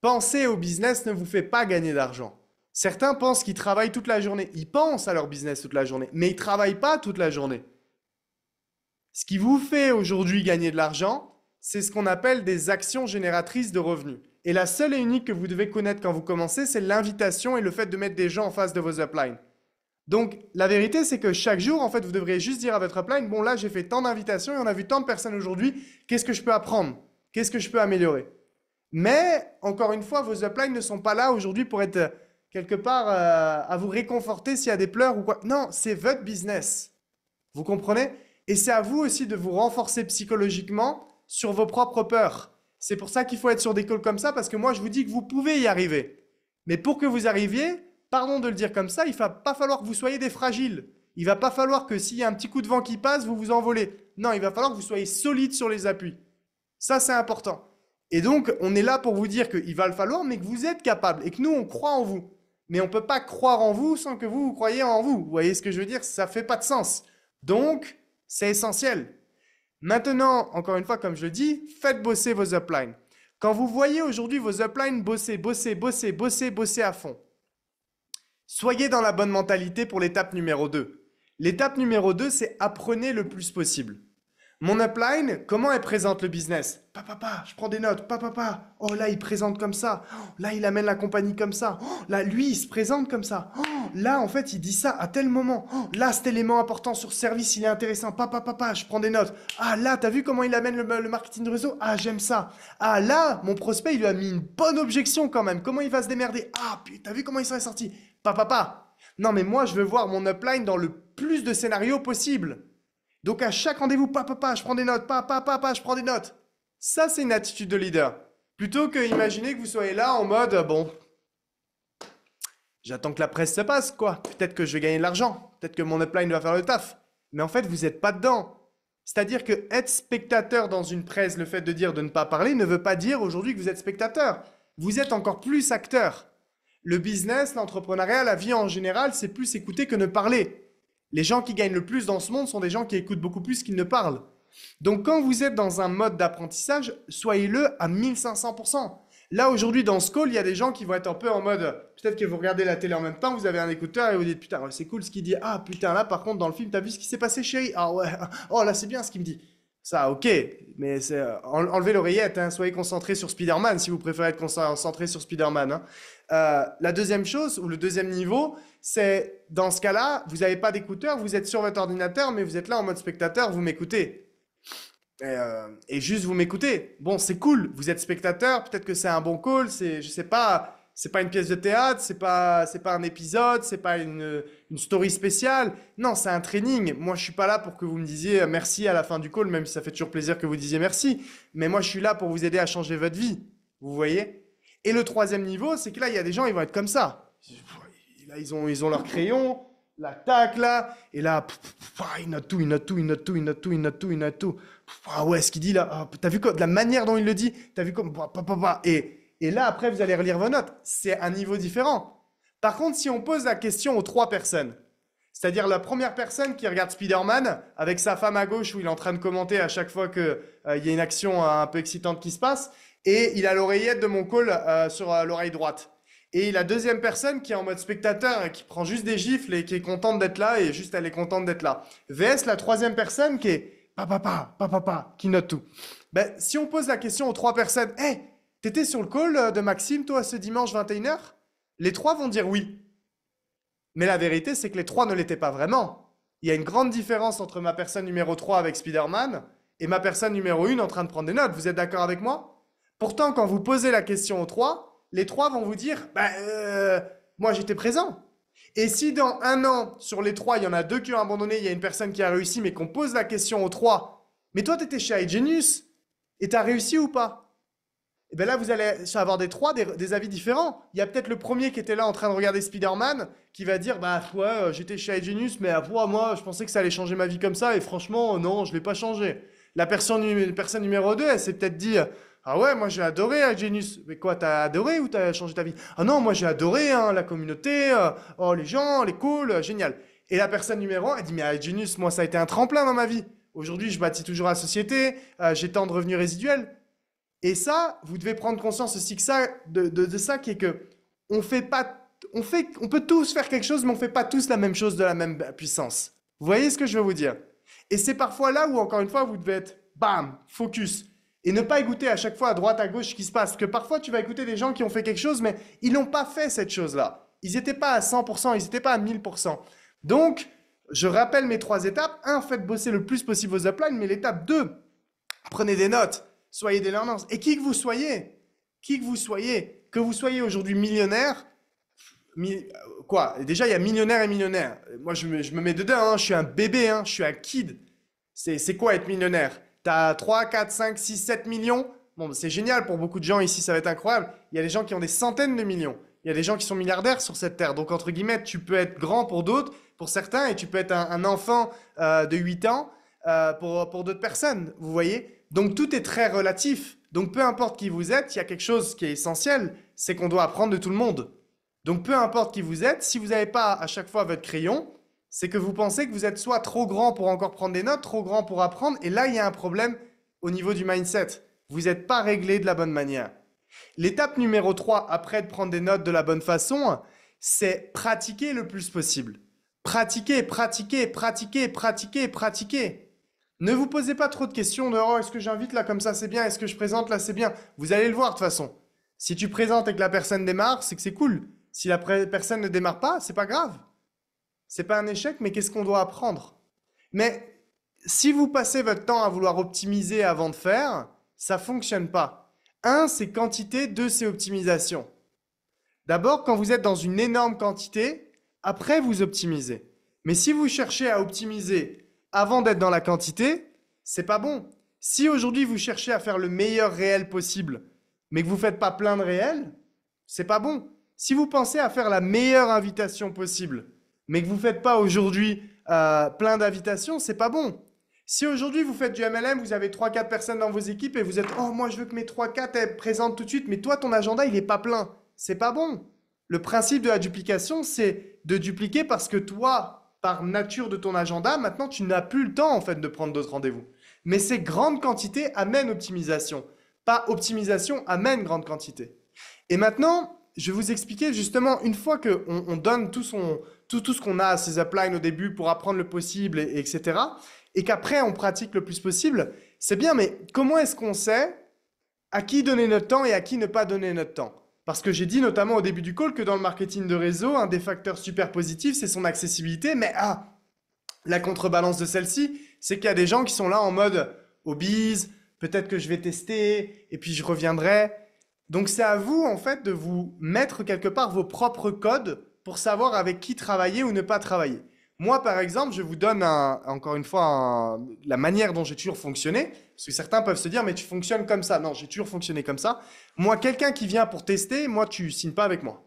Penser au business ne vous fait pas gagner d'argent. Certains pensent qu'ils travaillent toute la journée. Ils pensent à leur business toute la journée, mais ils ne travaillent pas toute la journée. Ce qui vous fait aujourd'hui gagner de l'argent, c'est ce qu'on appelle des actions génératrices de revenus. Et la seule et unique que vous devez connaître quand vous commencez, c'est l'invitation et le fait de mettre des gens en face de vos uplines. Donc, la vérité, c'est que chaque jour, en fait, vous devriez juste dire à votre upline, bon là, j'ai fait tant d'invitations et on a vu tant de personnes aujourd'hui, qu'est-ce que je peux apprendre? Qu'est-ce que je peux améliorer? Mais, encore une fois, vos uplines ne sont pas là aujourd'hui pour être quelque part à vous réconforter s'il y a des pleurs ou quoi. Non, c'est votre business. Vous comprenez? Et c'est à vous aussi de vous renforcer psychologiquement sur vos propres peurs. C'est pour ça qu'il faut être sur des calls comme ça, parce que moi, je vous dis que vous pouvez y arriver. Mais pour que vous arriviez, pardon de le dire comme ça, il ne va pas falloir que vous soyez des fragiles. Il ne va pas falloir que s'il y a un petit coup de vent qui passe, vous vous envolez. Non, il va falloir que vous soyez solide sur les appuis. Ça, c'est important. Et donc, on est là pour vous dire qu'il va le falloir, mais que vous êtes capable et que nous, on croit en vous. Mais on ne peut pas croire en vous sans que vous croyez en vous. Vous voyez ce que je veux dire? Ça ne fait pas de sens. Donc, c'est essentiel. Maintenant, encore une fois, comme je le dis, faites bosser vos uplines. Quand vous voyez aujourd'hui vos uplines bosser à fond, soyez dans la bonne mentalité pour l'étape numéro 2. L'étape numéro 2, c'est apprenez le plus possible. Mon upline, comment elle présente le business? Papa, je prends des notes. Papa, oh là, il présente comme ça. Oh, là, il amène la compagnie comme ça. Oh, là, lui, il se présente comme ça. Oh, là, en fait, il dit ça à tel moment. Oh, là, cet élément important sur service, il est intéressant. Papa, je prends des notes. Ah, là, t'as vu comment il amène le marketing de réseau? Ah, j'aime ça. Ah, là, mon prospect, il lui a mis une bonne objection quand même. Comment il va se démerder? Ah, putain, t'as vu comment il s'en est sorti? Papa. Non, mais moi, je veux voir mon upline dans le plus de scénarios possible. Donc à chaque rendez-vous, papa, je prends des notes, papa, je prends des notes. Ça, c'est une attitude de leader. Plutôt que imaginer que vous soyez là en mode, bon, j'attends que la presse se passe, quoi. Peut-être que je vais gagner de l'argent. Peut-être que mon upline va faire le taf. Mais en fait, vous n'êtes pas dedans. C'est-à-dire que être spectateur dans une presse, le fait de dire de ne pas parler, ne veut pas dire aujourd'hui que vous êtes spectateur. Vous êtes encore plus acteur. Le business, l'entrepreneuriat, la vie en général, c'est plus écouter que ne parler. Les gens qui gagnent le plus dans ce monde sont des gens qui écoutent beaucoup plus qu'ils ne parlent. Donc quand vous êtes dans un mode d'apprentissage, soyez-le à 1500%. Là, aujourd'hui, dans ce call, il y a des gens qui vont être un peu en mode, peut-être que vous regardez la télé en même temps, vous avez un écouteur et vous dites, putain, ouais, c'est cool ce qu'il dit. Ah, putain, là, par contre, dans le film, t'as vu ce qui s'est passé, chérie? Ah ouais, oh là, c'est bien ce qu'il me dit. Ça, ok, mais enlevez l'oreillette, hein, soyez concentrés sur Spider-Man si vous préférez être concentré sur Spider-Man. Hein. La deuxième chose, ou le deuxième niveau, c'est, dans ce cas-là, vous n'avez pas d'écouteur, vous êtes sur votre ordinateur, mais vous êtes là en mode spectateur, vous m'écoutez. Et juste vous m'écoutez. Bon, c'est cool. Vous êtes spectateur. Peut-être que c'est un bon call. Je sais pas. C'est pas une pièce de théâtre. C'est pas un épisode. C'est pas une story spéciale. Non, c'est un training. Moi, je suis pas là pour que vous me disiez merci à la fin du call, même si ça fait toujours plaisir que vous disiez merci. Mais moi, je suis là pour vous aider à changer votre vie. Vous voyez? Et le troisième niveau, c'est que là, il y a des gens, ils vont être comme ça. Là, ils ont leur crayon. La tac là, et là, il note tout, il note tout, il note tout, il note tout, il note tout, il note tout. Ah ouais, ce qu'il dit là, ah, t'as vu quoi, de la manière dont il le dit, t'as vu comme, et là après vous allez relire vos notes, c'est un niveau différent. Par contre, si on pose la question aux trois personnes, c'est-à-dire la première personne qui regarde Spider-Man avec sa femme à gauche où il est en train de commenter à chaque fois qu'il y a une action un peu excitante qui se passe, et il a l'oreillette de mon call sur l'oreille droite. Et la deuxième personne qui est en mode spectateur et qui prend juste des gifles et qui est contente d'être là et juste elle est contente d'être là. VS la troisième personne qui est papa, qui note tout. Ben, si on pose la question aux trois personnes, hey, t'étais sur le call de Maxime toi ce dimanche 21h? Les trois vont dire oui. Mais la vérité c'est que les trois ne l'étaient pas vraiment. Il y a une grande différence entre ma personne numéro 3 avec Spider-Man et ma personne numéro 1 en train de prendre des notes. Vous êtes d'accord avec moi? Pourtant quand vous posez la question aux trois, les trois vont vous dire, moi j'étais présent. Et si dans un an, sur les trois, il y en a deux qui ont abandonné, il y a une personne qui a réussi, mais qu'on pose la question aux trois, mais toi tu étais chez iGenius, et tu as réussi ou pas? Et bien là, vous allez avoir des avis différents. Il y a peut-être le premier qui était là en train de regarder Spider-Man, qui va dire, ouais, j'étais chez iGenius, mais moi, je pensais que ça allait changer ma vie comme ça, et franchement, non, je ne l'ai pas changé. La personne numéro 2, elle s'est peut-être dit, ah ouais, moi j'ai adoré Genius. Mais quoi, t'as adoré ou t'as changé ta vie? Ah non, moi j'ai adoré la communauté, les gens, les calls, génial. Et la personne numéro 1, elle dit, mais Genius, moi ça a été un tremplin dans ma vie. Aujourd'hui, je bâtis toujours la société, j'ai tant de revenus résiduels. Et ça, vous devez prendre conscience aussi que ça, de ça, qui est que on peut tous faire quelque chose, mais on fait pas tous la même chose de la même puissance. Vous voyez ce que je veux vous dire? Et c'est parfois là où, encore une fois, vous devez être, bam, focus. Et ne pas écouter à chaque fois à droite, à gauche ce qui se passe. Parce que parfois, tu vas écouter des gens qui ont fait quelque chose, mais ils n'ont pas fait cette chose-là. Ils n'étaient pas à 100%, ils n'étaient pas à 1000%. Donc, je rappelle mes trois étapes. 1, faites bosser le plus possible vos uplines. Mais l'étape 2, prenez des notes. Soyez des learners. Et qui que vous soyez, que vous soyez aujourd'hui millionnaire, déjà, il y a millionnaire et millionnaire. Moi, je me mets dedans. Hein. Je suis un bébé, hein. Je suis un kid. C'est quoi être millionnaire? T'as 3, 4, 5, 6, 7 millions. Bon, c'est génial pour beaucoup de gens ici, ça va être incroyable. Il y a des gens qui ont des centaines de millions. Il y a des gens qui sont milliardaires sur cette terre. Donc, entre guillemets, tu peux être grand pour d'autres, pour certains, et tu peux être un enfant de 8 ans pour d'autres personnes. Vous voyez? Donc, tout est très relatif. Donc, peu importe qui vous êtes, il y a quelque chose qui est essentiel, c'est qu'on doit apprendre de tout le monde. Donc, peu importe qui vous êtes, si vous n'avez pas à chaque fois votre crayon, c'est que vous pensez que vous êtes soit trop grand pour encore prendre des notes, trop grand pour apprendre, et là, il y a un problème au niveau du mindset. Vous n'êtes pas réglé de la bonne manière. L'étape numéro 3, après de prendre des notes de la bonne façon, c'est pratiquer le plus possible. Pratiquer, pratiquer, pratiquer, pratiquer, pratiquer. Ne vous posez pas trop de questions de « Oh, est-ce que j'invite là comme ça, c'est bien? Est-ce que je présente là, c'est bien ?» Vous allez le voir de toute façon. Si tu présentes et que la personne démarre, c'est que c'est cool. Si la personne ne démarre pas, c'est pas grave. C'est pas un échec, mais qu'est-ce qu'on doit apprendre? Mais si vous passez votre temps à vouloir optimiser avant de faire, ça fonctionne pas. 1, c'est quantité, 2, c'est optimisation. D'abord, quand vous êtes dans une énorme quantité, après vous optimisez. Mais si vous cherchez à optimiser avant d'être dans la quantité, c'est pas bon. Si aujourd'hui vous cherchez à faire le meilleur réel possible, mais que vous faites pas plein de réels, c'est pas bon. Si vous pensez à faire la meilleure invitation possible, mais que vous ne faites pas aujourd'hui plein d'invitations, c'est pas bon. Si aujourd'hui vous faites du MLM, vous avez 3-4 personnes dans vos équipes et vous êtes «Oh, moi je veux que mes 3-4 elles présentent tout de suite», mais toi ton agenda il n'est pas plein. C'est pas bon. Le principe de la duplication, c'est de dupliquer parce que toi, par nature de ton agenda, maintenant tu n'as plus le temps en fait de prendre d'autres rendez-vous. Mais ces grandes quantités amènent optimisation. Pas optimisation amène grande quantité. Et maintenant, je vais vous expliquer justement, une fois qu'on on donne tout ce qu'on a à ces uplines au début pour apprendre le possible, etc., et qu'après on pratique le plus possible, c'est bien, mais comment est-ce qu'on sait à qui donner notre temps et à qui ne pas donner notre temps? Parce que j'ai dit notamment au début du call que dans le marketing de réseau, un des facteurs super positifs, c'est son accessibilité, mais la contrebalance de celle-ci, c'est qu'il y a des gens qui sont là en mode hobbies, peut-être que je vais tester, et puis je reviendrai. Donc c'est à vous en fait de vous mettre quelque part vos propres codes pour savoir avec qui travailler ou ne pas travailler. Moi par exemple, je vous donne encore une fois la manière dont j'ai toujours fonctionné, parce que certains peuvent se dire mais tu fonctionnes comme ça. Non, j'ai toujours fonctionné comme ça. Moi, quelqu'un qui vient pour tester, moi tu signes pas avec moi.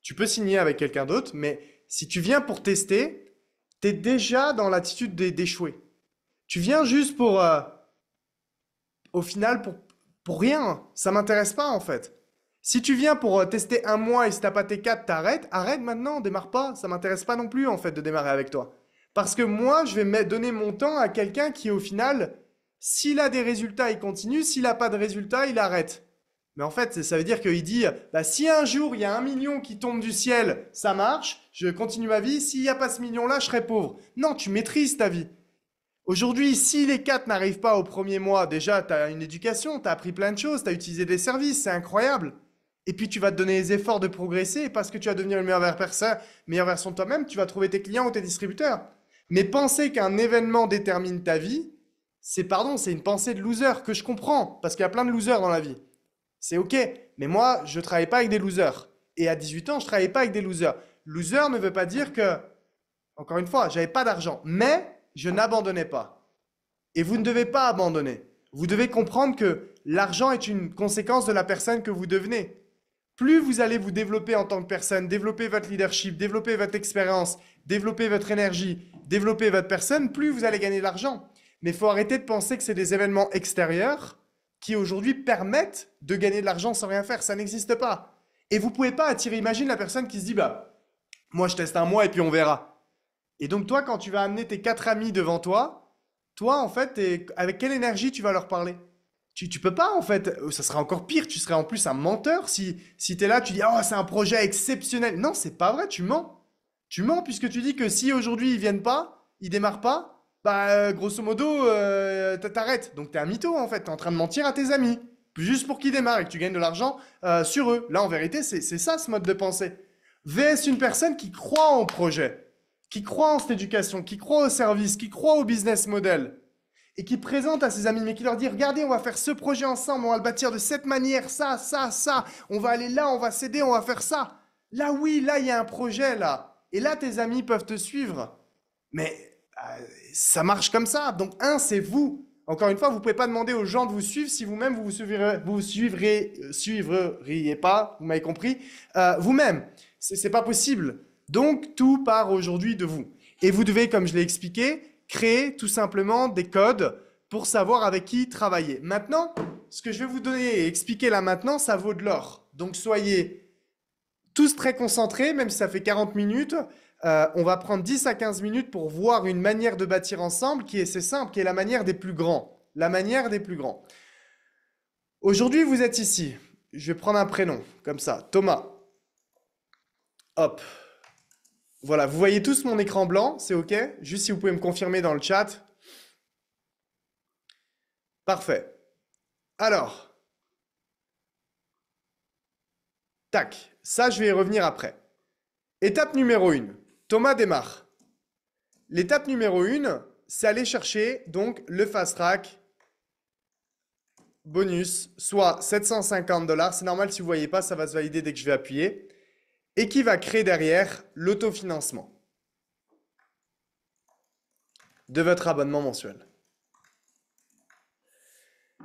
Tu peux signer avec quelqu'un d'autre, mais si tu viens pour tester, tu es déjà dans l'attitude d'échouer. Tu viens juste pour, au final, pour rien. Ça m'intéresse pas, en fait. Si tu viens pour tester un mois et si t'as pas tes 4, t'arrêtes. Arrête maintenant, démarre pas. Ça m'intéresse pas non plus, en fait, de démarrer avec toi. Parce que moi, je vais donner mon temps à quelqu'un qui, au final, s'il a des résultats, il continue. S'il a pas de résultats, il arrête. Mais en fait, ça veut dire qu'il dit, bah, si un jour, il y a 1 million qui tombe du ciel, ça marche, je continue ma vie. S'il n'y a pas ce million-là, je serai pauvre. Non, tu maîtrises ta vie. Aujourd'hui, si les 4 n'arrivent pas au premier mois, déjà, tu as une éducation, tu as appris plein de choses, tu as utilisé des services, c'est incroyable. Et puis, tu vas te donner les efforts de progresser et parce que tu vas devenir une meilleure version de toi-même, tu vas trouver tes clients ou tes distributeurs. Mais penser qu'un événement détermine ta vie, c'est une pensée de loser que je comprends parce qu'il y a plein de losers dans la vie. C'est ok, mais moi, je ne travaille pas avec des losers. Et à 18 ans, je ne travaillais pas avec des losers. Loser ne veut pas dire que, encore une fois, j'avais pas d'argent, mais je n'abandonnais pas. Et vous ne devez pas abandonner. Vous devez comprendre que l'argent est une conséquence de la personne que vous devenez. Plus vous allez vous développer en tant que personne, développer votre leadership, développer votre expérience, développer votre énergie, développer votre personne, plus vous allez gagner de l'argent. Mais il faut arrêter de penser que c'est des événements extérieurs qui aujourd'hui permettent de gagner de l'argent sans rien faire. Ça n'existe pas. Et vous ne pouvez pas attirer, imagine la personne qui se dit, bah, moi je teste un mois et puis on verra. Et donc toi, quand tu vas amener tes 4 amis devant toi, toi en fait, avec quelle énergie tu vas leur parler? Tu peux pas en fait, ça serait encore pire, tu serais en plus un menteur si tu es là, tu dis oh c'est un projet exceptionnel. Non, c'est pas vrai, tu mens. Tu mens puisque tu dis que si aujourd'hui ils viennent pas, ils démarrent pas, bah grosso modo t'arrêtes. Donc t'es un mytho en fait, t'es en train de mentir à tes amis, juste pour qu'ils démarrent et que tu gagnes de l'argent sur eux. Là en vérité c'est ça ce mode de pensée. VS une personne qui croit en projet, qui croit en cette éducation, qui croit au service, qui croit au business model et qui présente à ses amis, mais qui leur dit, regardez, on va faire ce projet ensemble, on va le bâtir de cette manière, ça, on va aller là, on va s'aider, on va faire ça. Là, oui, là, il y a un projet, là. Et là, tes amis peuvent te suivre. Mais ça marche comme ça. Donc, c'est vous. Encore une fois, vous ne pouvez pas demander aux gens de vous suivre si vous-même, vous suivriez pas, vous m'avez compris, vous-même. C'est pas possible. Donc, tout part aujourd'hui de vous. Et vous devez, comme je l'ai expliqué, créer tout simplement des codes pour savoir avec qui travailler. Maintenant, ce que je vais vous donner et expliquer là maintenant, ça vaut de l'or. Donc soyez tous très concentrés, même si ça fait 40 minutes. On va prendre 10 à 15 minutes pour voir une manière de bâtir ensemble c'est simple, qui est la manière des plus grands. La manière des plus grands. Aujourd'hui, vous êtes ici. Je vais prendre un prénom, comme ça. Thomas. Hop. Voilà, vous voyez tous mon écran blanc, c'est OK? Juste si vous pouvez me confirmer dans le chat. Parfait. Alors, tac, ça je vais y revenir après. Étape numéro 1, Thomas démarre. L'étape numéro 1, c'est aller chercher donc le fast track bonus, soit 750 $. C'est normal si vous ne voyez pas, ça va se valider dès que je vais appuyer. Et qui va créer derrière l'autofinancement de votre abonnement mensuel.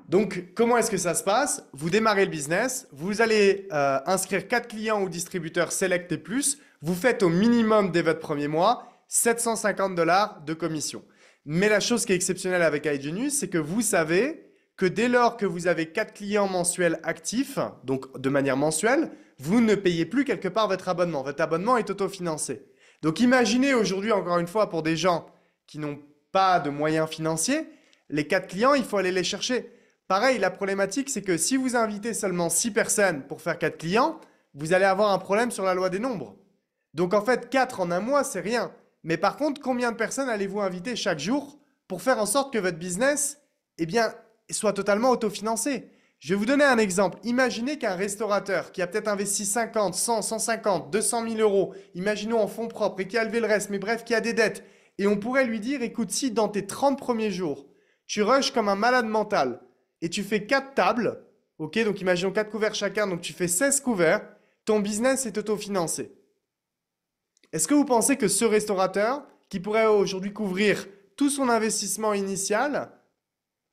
Donc, comment est-ce que ça se passe? Vous démarrez le business, vous allez inscrire 4 clients ou distributeurs Select et plus, vous faites au minimum dès votre premier mois 750 $ de commission. Mais la chose qui est exceptionnelle avec iGenius, c'est que vous savez que dès lors que vous avez 4 clients mensuels actifs, donc de manière mensuelle, vous ne payez plus quelque part votre abonnement. Votre abonnement est autofinancé. Donc imaginez aujourd'hui, encore une fois, pour des gens qui n'ont pas de moyens financiers, les 4 clients, il faut aller les chercher. Pareil, la problématique, c'est que si vous invitez seulement 6 personnes pour faire 4 clients, vous allez avoir un problème sur la loi des nombres. Donc en fait, 4 en un mois, c'est rien. Mais par contre, combien de personnes allez-vous inviter chaque jour pour faire en sorte que votre business, eh bien, soit totalement autofinancé? Je vais vous donner un exemple. Imaginez qu'un restaurateur qui a peut-être investi 50, 100, 150, 200 000 euros, imaginons en fonds propres et qui a levé le reste, mais bref, qui a des dettes. Et on pourrait lui dire, écoute, si dans tes 30 premiers jours, tu rushes comme un malade mental et tu fais 4 tables, ok, donc imaginons 4 couverts chacun, donc tu fais 16 couverts, ton business est autofinancé. Est-ce que vous pensez que ce restaurateur, qui pourrait aujourd'hui couvrir tout son investissement initial,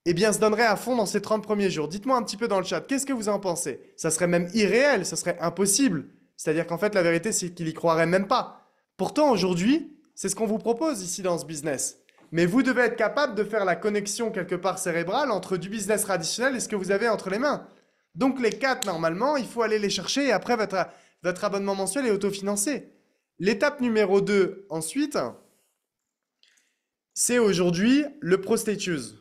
eh bien, se donnerait à fond dans ces 30 premiers jours? Dites-moi un petit peu dans le chat, qu'est-ce que vous en pensez? Ça serait même irréel, ça serait impossible. C'est-à-dire qu'en fait, la vérité, c'est qu'il y croirait même pas. Pourtant, aujourd'hui, c'est ce qu'on vous propose ici dans ce business. Mais vous devez être capable de faire la connexion quelque part cérébrale entre du business traditionnel et ce que vous avez entre les mains. Donc, les 4, normalement, il faut aller les chercher et après, votre abonnement mensuel est autofinancé. L'étape numéro 2, ensuite, c'est aujourd'hui le prospectus.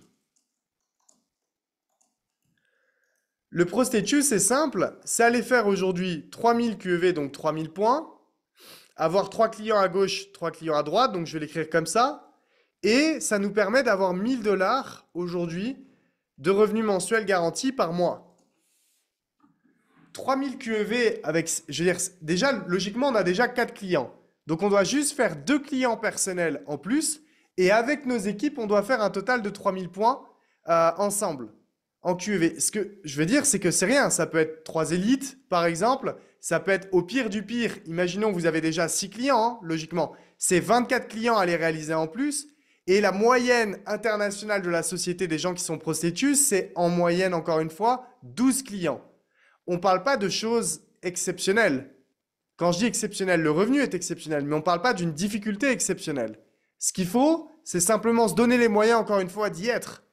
Le prospectus, c'est simple, c'est aller faire aujourd'hui 3000 QEV, donc 3000 points, avoir 3 clients à gauche, 3 clients à droite, donc je vais l'écrire comme ça, et ça nous permet d'avoir 1000 $ aujourd'hui de revenus mensuels garantis par mois. 3000 QEV avec, je veux dire, déjà, logiquement, on a déjà 4 clients. Donc, on doit juste faire 2 clients personnels en plus. Et avec nos équipes, on doit faire un total de 3000 points ensemble en QEV. Ce que je veux dire, c'est que c'est rien. Ça peut être 3 élites, par exemple. Ça peut être au pire du pire. Imaginons que vous avez déjà 6 clients, hein, logiquement. C'est 24 clients à les réaliser en plus. Et la moyenne internationale de la société des gens qui sont prospectus, c'est en moyenne, encore une fois, 12 clients. On ne parle pas de choses exceptionnelles. Quand je dis exceptionnel, le revenu est exceptionnel, mais on ne parle pas d'une difficulté exceptionnelle. Ce qu'il faut, c'est simplement se donner les moyens, encore une fois, d'y être.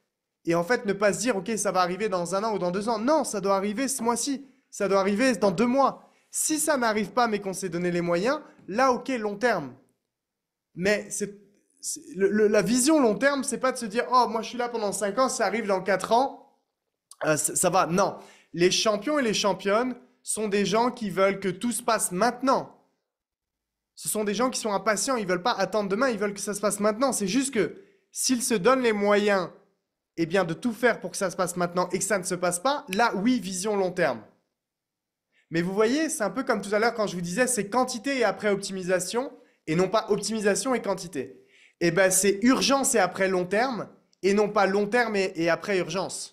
Et en fait, ne pas se dire, OK, ça va arriver dans 1 an ou dans 2 ans. Non, ça doit arriver ce mois-ci. Ça doit arriver dans 2 mois. Si ça n'arrive pas, mais qu'on s'est donné les moyens, là, OK, long terme. Mais la vision long terme, c'est pas de se dire, oh, moi, je suis là pendant 5 ans, ça arrive dans 4 ans, ça va. Non. Les champions et les championnes sont des gens qui veulent que tout se passe maintenant. Ce sont des gens qui sont impatients, ils ne veulent pas attendre demain, ils veulent que ça se passe maintenant. C'est juste que s'ils se donnent les moyens eh bien, de tout faire pour que ça se passe maintenant et que ça ne se passe pas, là, oui, vision long terme. Mais vous voyez, c'est un peu comme tout à l'heure quand je vous disais, c'est quantité et après optimisation, et non pas optimisation et quantité. Eh bien, c'est urgence et après long terme, et non pas long terme et après urgence.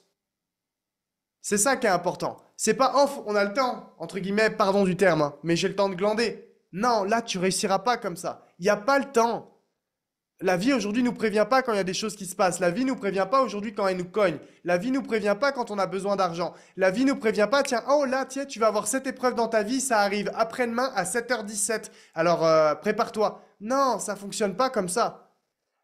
C'est ça qui est important. C'est pas off, on a le temps, entre guillemets, pardon du terme, hein, mais j'ai le temps de glander. Non, là, tu réussiras pas comme ça. Il n'y a pas le temps. La vie aujourd'hui nous prévient pas quand il y a des choses qui se passent. La vie nous prévient pas aujourd'hui quand elle nous cogne. La vie nous prévient pas quand on a besoin d'argent. La vie nous prévient pas, tiens, oh là, tiens, tu vas avoir cette épreuve dans ta vie, ça arrive après-demain à 7h17. Alors, prépare-toi. Non, ça fonctionne pas comme ça.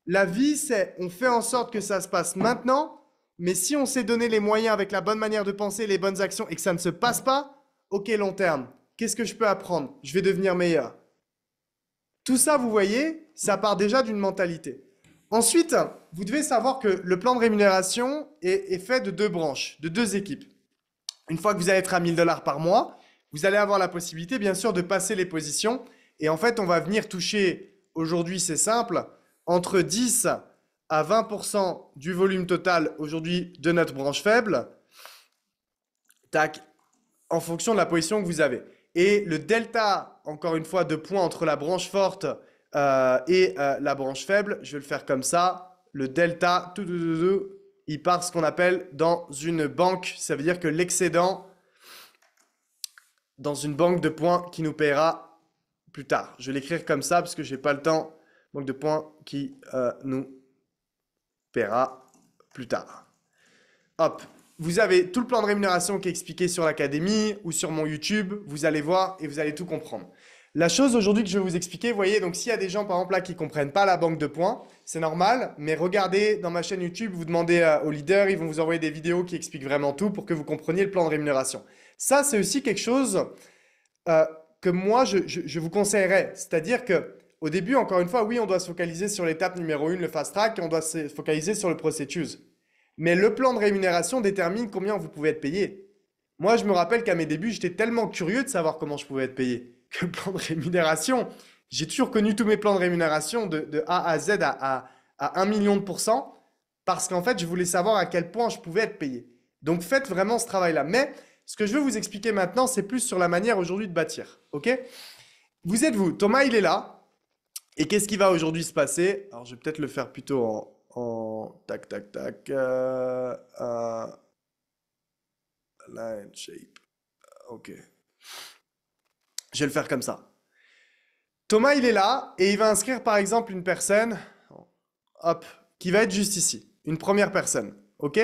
La vie, c'est, on fait en sorte que ça se passe maintenant. Mais si on s'est donné les moyens avec la bonne manière de penser, les bonnes actions et que ça ne se passe pas, ok, long terme, qu'est-ce que je peux apprendre? Je vais devenir meilleur. Tout ça, vous voyez, ça part déjà d'une mentalité. Ensuite, vous devez savoir que le plan de rémunération est fait de 2 branches, de 2 équipes. Une fois que vous allez être à 1000 $ par mois, vous allez avoir la possibilité, bien sûr, de passer les positions. Et en fait, on va venir toucher, aujourd'hui, c'est simple, entre 10 à 20% du volume total aujourd'hui de notre branche faible, tac, en fonction de la position que vous avez. Et le delta, encore une fois, de points entre la branche forte et la branche faible, je vais le faire comme ça. Le delta, il part ce qu'on appelle dans une banque. Ça veut dire que l'excédent dans une banque de points qui nous paiera plus tard. Je vais l'écrire comme ça parce que je n'ai pas le temps. Banque de points qui nous paiera plus tard. Hop, vous avez tout le plan de rémunération qui est expliqué sur l'académie ou sur mon YouTube. Vous allez voir et vous allez tout comprendre. La chose aujourd'hui que je vais vous expliquer, vous voyez, donc s'il y a des gens par exemple là qui ne comprennent pas la banque de points, c'est normal, mais regardez dans ma chaîne YouTube, vous demandez aux leaders, ils vont vous envoyer des vidéos qui expliquent vraiment tout pour que vous compreniez le plan de rémunération. Ça, c'est aussi quelque chose euh, que moi, je vous conseillerais. C'est-à-dire que au début, encore une fois, oui, on doit se focaliser sur l'étape numéro 1, le fast track, et on doit se focaliser sur le processus. Mais le plan de rémunération détermine combien vous pouvez être payé. Moi, je me rappelle qu'à mes débuts, j'étais tellement curieux de savoir comment je pouvais être payé que le plan de rémunération, j'ai toujours connu tous mes plans de rémunération de A à Z à 1 million de pourcents parce qu'en fait, je voulais savoir à quel point je pouvais être payé. Donc, faites vraiment ce travail-là. Mais ce que je veux vous expliquer maintenant, c'est plus sur la manière aujourd'hui de bâtir. OK? Vous êtes vous. Thomas, il est là. Et qu'est-ce qui va aujourd'hui se passer? Alors, je vais peut-être le faire plutôt en tac, tac, tac. Line shape. OK. Je vais le faire comme ça. Thomas, il est là et il va inscrire par exemple une personne, hop, qui va être juste ici. Une première personne. OK?